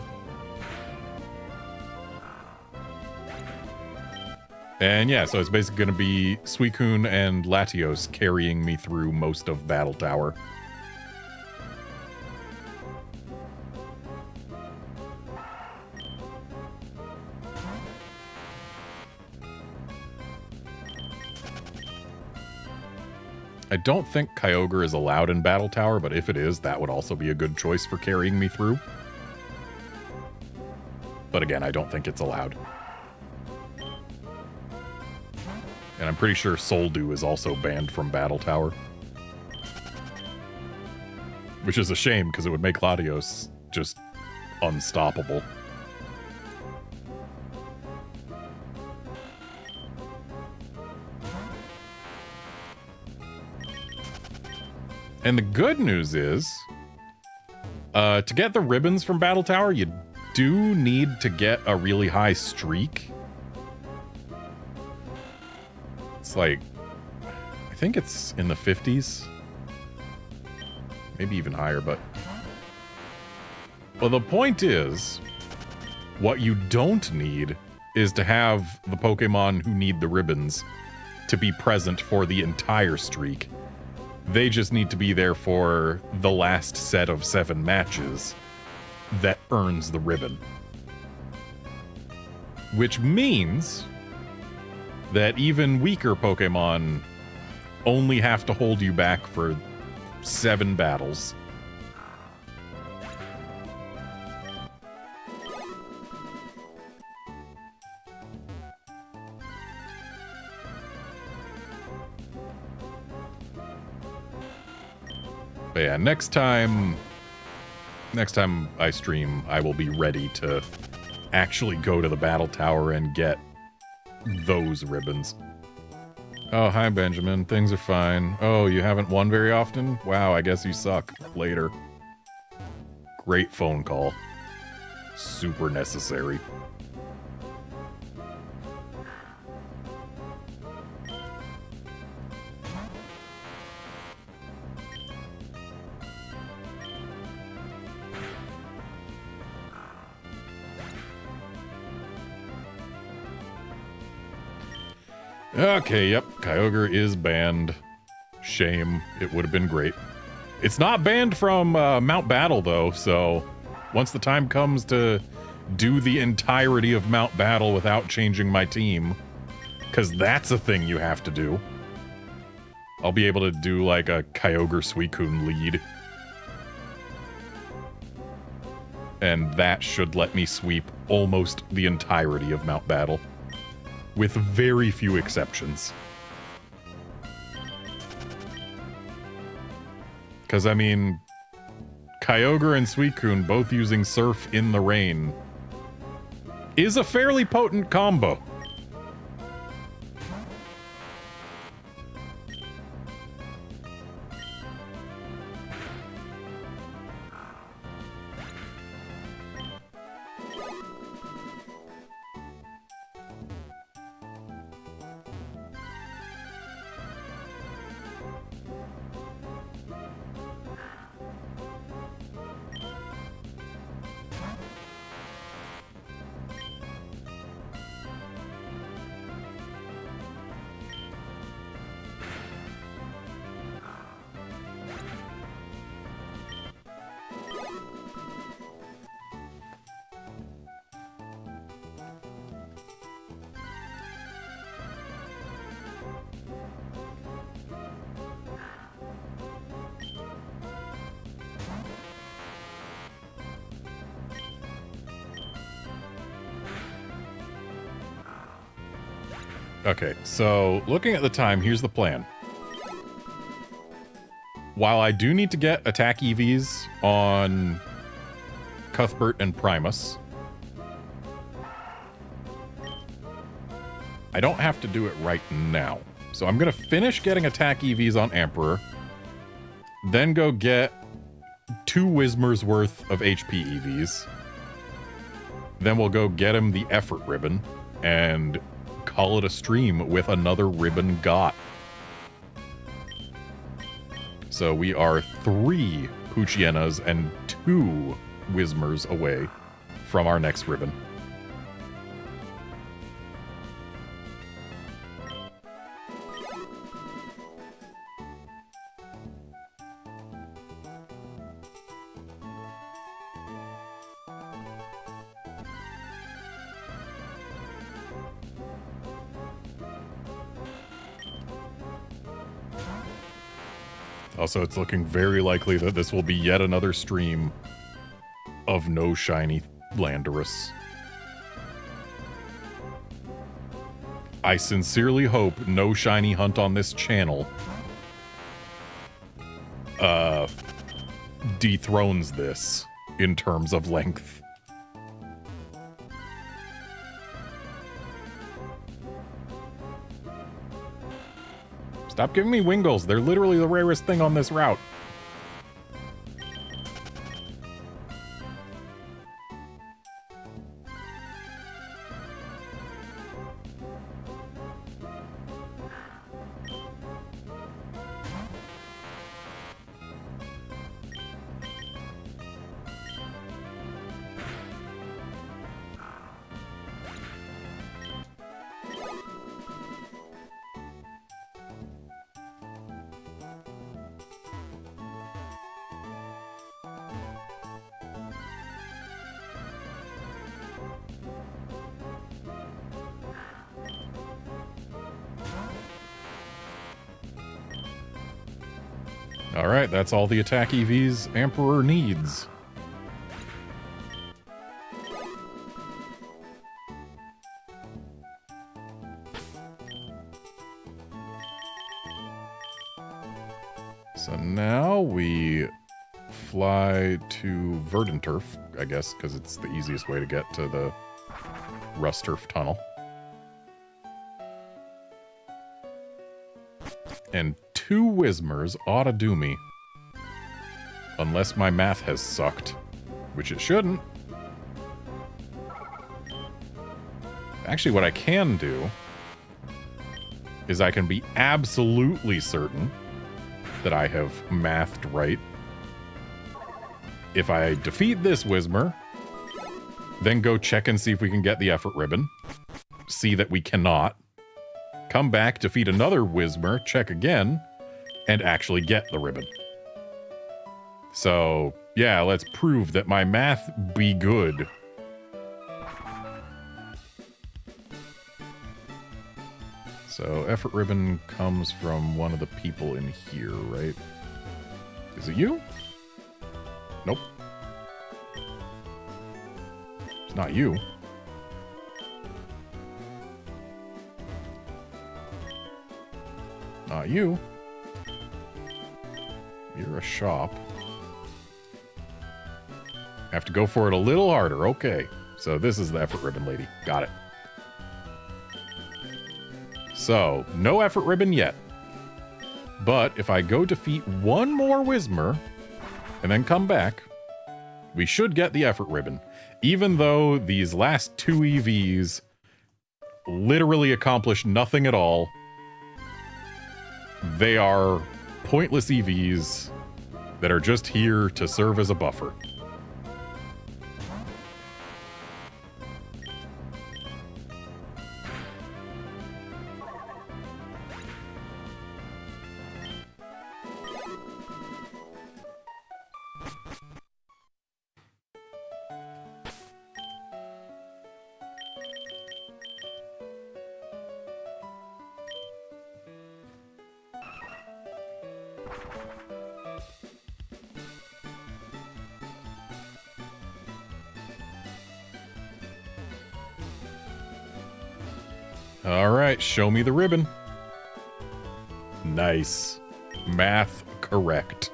And yeah, so it's basically going to be Suicune and Latios carrying me through most of Battle Tower. I don't think Kyogre is allowed in Battle Tower, but if it is, that would also be a good choice for carrying me through. But again, I don't think it's allowed. And I'm pretty sure Soldew is also banned from Battle Tower. Which is a shame, because it would make Latios just unstoppable. And the good news is, to get the ribbons from Battle Tower, you do need to get a really high streak. It's like, I think it's in the 50s. Maybe even higher, but... Well, the point is, what you don't need is to have the Pokemon who need the ribbons to be present for the entire streak. They just need to be there for the last set of 7 matches that earns the ribbon. Which means that even weaker Pokemon only have to hold you back for 7 battles. But yeah, next time I stream, I will be ready to actually go to the Battle Tower and get those ribbons. Oh, hi, Benjamin. Things are fine. Oh, you haven't won very often? Wow, I guess you suck. Later. Great phone call. Super necessary. Okay, yep, Kyogre is banned. Shame. It would have been great. It's not banned from Mount Battle, though, so once the time comes to do the entirety of Mount Battle without changing my team, because that's a thing you have to do, I'll be able to do, like, a Kyogre Suicune lead. And that should let me sweep almost the entirety of Mount Battle. With very few exceptions. Because, I mean, Kyogre and Suicune both using Surf in the rain is a fairly potent combo. Okay, so looking at the time, here's the plan. While I do need to get attack EVs on Cuthbert and Primus, I don't have to do it right now. So I'm going to finish getting attack EVs on Emperor, then go get 2 Whismers worth of HP EVs. Then we'll go get him the effort ribbon and call it a stream with another ribbon got. So we are 3 Poochienas and 2 Whismers away from our next ribbon. Also, it's looking very likely that this will be yet another stream of no shiny Landorus. I sincerely hope no shiny hunt on this channel dethrones this in terms of length. Stop giving me Wingles. They're literally the rarest thing on this route. Alright, that's all the attack EVs Emperor needs. So now we fly to Verdanturf, I guess, because it's the easiest way to get to the Rusturf tunnel. And 2 Whismers ought to do me. Unless my math has sucked. Which it shouldn't. Actually, what I can do is I can be absolutely certain that I have mathed right. If I defeat this Whismer, then go check and see if we can get the effort ribbon. See that we cannot. Come back, defeat another Whismer, check again, and actually get the ribbon. So, yeah, let's prove that my math be good. So, effort ribbon comes from one of the people in here, right? Is it you? Nope. It's not you. Not you. You're a shop. Have to go for it a little harder. Okay. So this is the effort ribbon lady. Got it. So, no effort ribbon yet. But if I go defeat one more Whismer and then come back, we should get the effort ribbon. Even though these last 2 EVs literally accomplish nothing at all. They are pointless EVs that are just here to serve as a buffer. Alright, show me the ribbon. Nice. Math correct.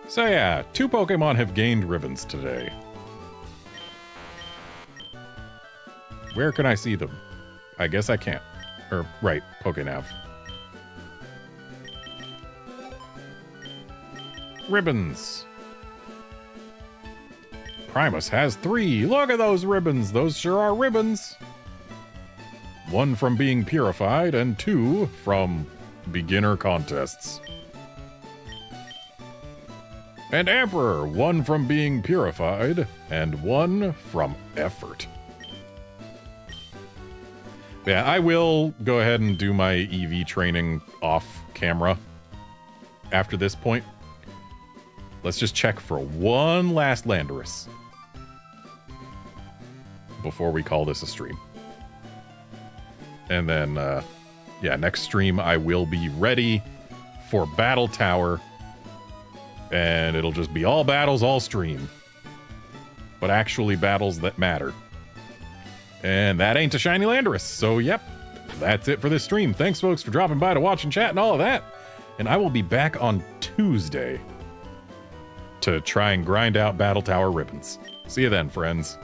So yeah, 2 Pokemon have gained ribbons today. Where can I see them? I guess I can't. Or, right, Pokénav. Ribbons. Primus has 3. Look at those ribbons. Those sure are ribbons. 1 from being purified and 2 from beginner contests. And Emperor, 1 from being purified and 1 from effort. Yeah, I will go ahead and do my EV training off camera after this point. Let's just check for one last Landorus. before we call this a stream. And then, yeah, next stream I will be ready for Battle Tower. And it'll just be all battles, all stream. But actually battles that matter. And that ain't a shiny Landorus. So, yep, that's it for this stream. Thanks, folks, for dropping by to watch and chat and all of that. And I will be back on Tuesday to try and grind out Battle Tower ribbons. See you then, friends.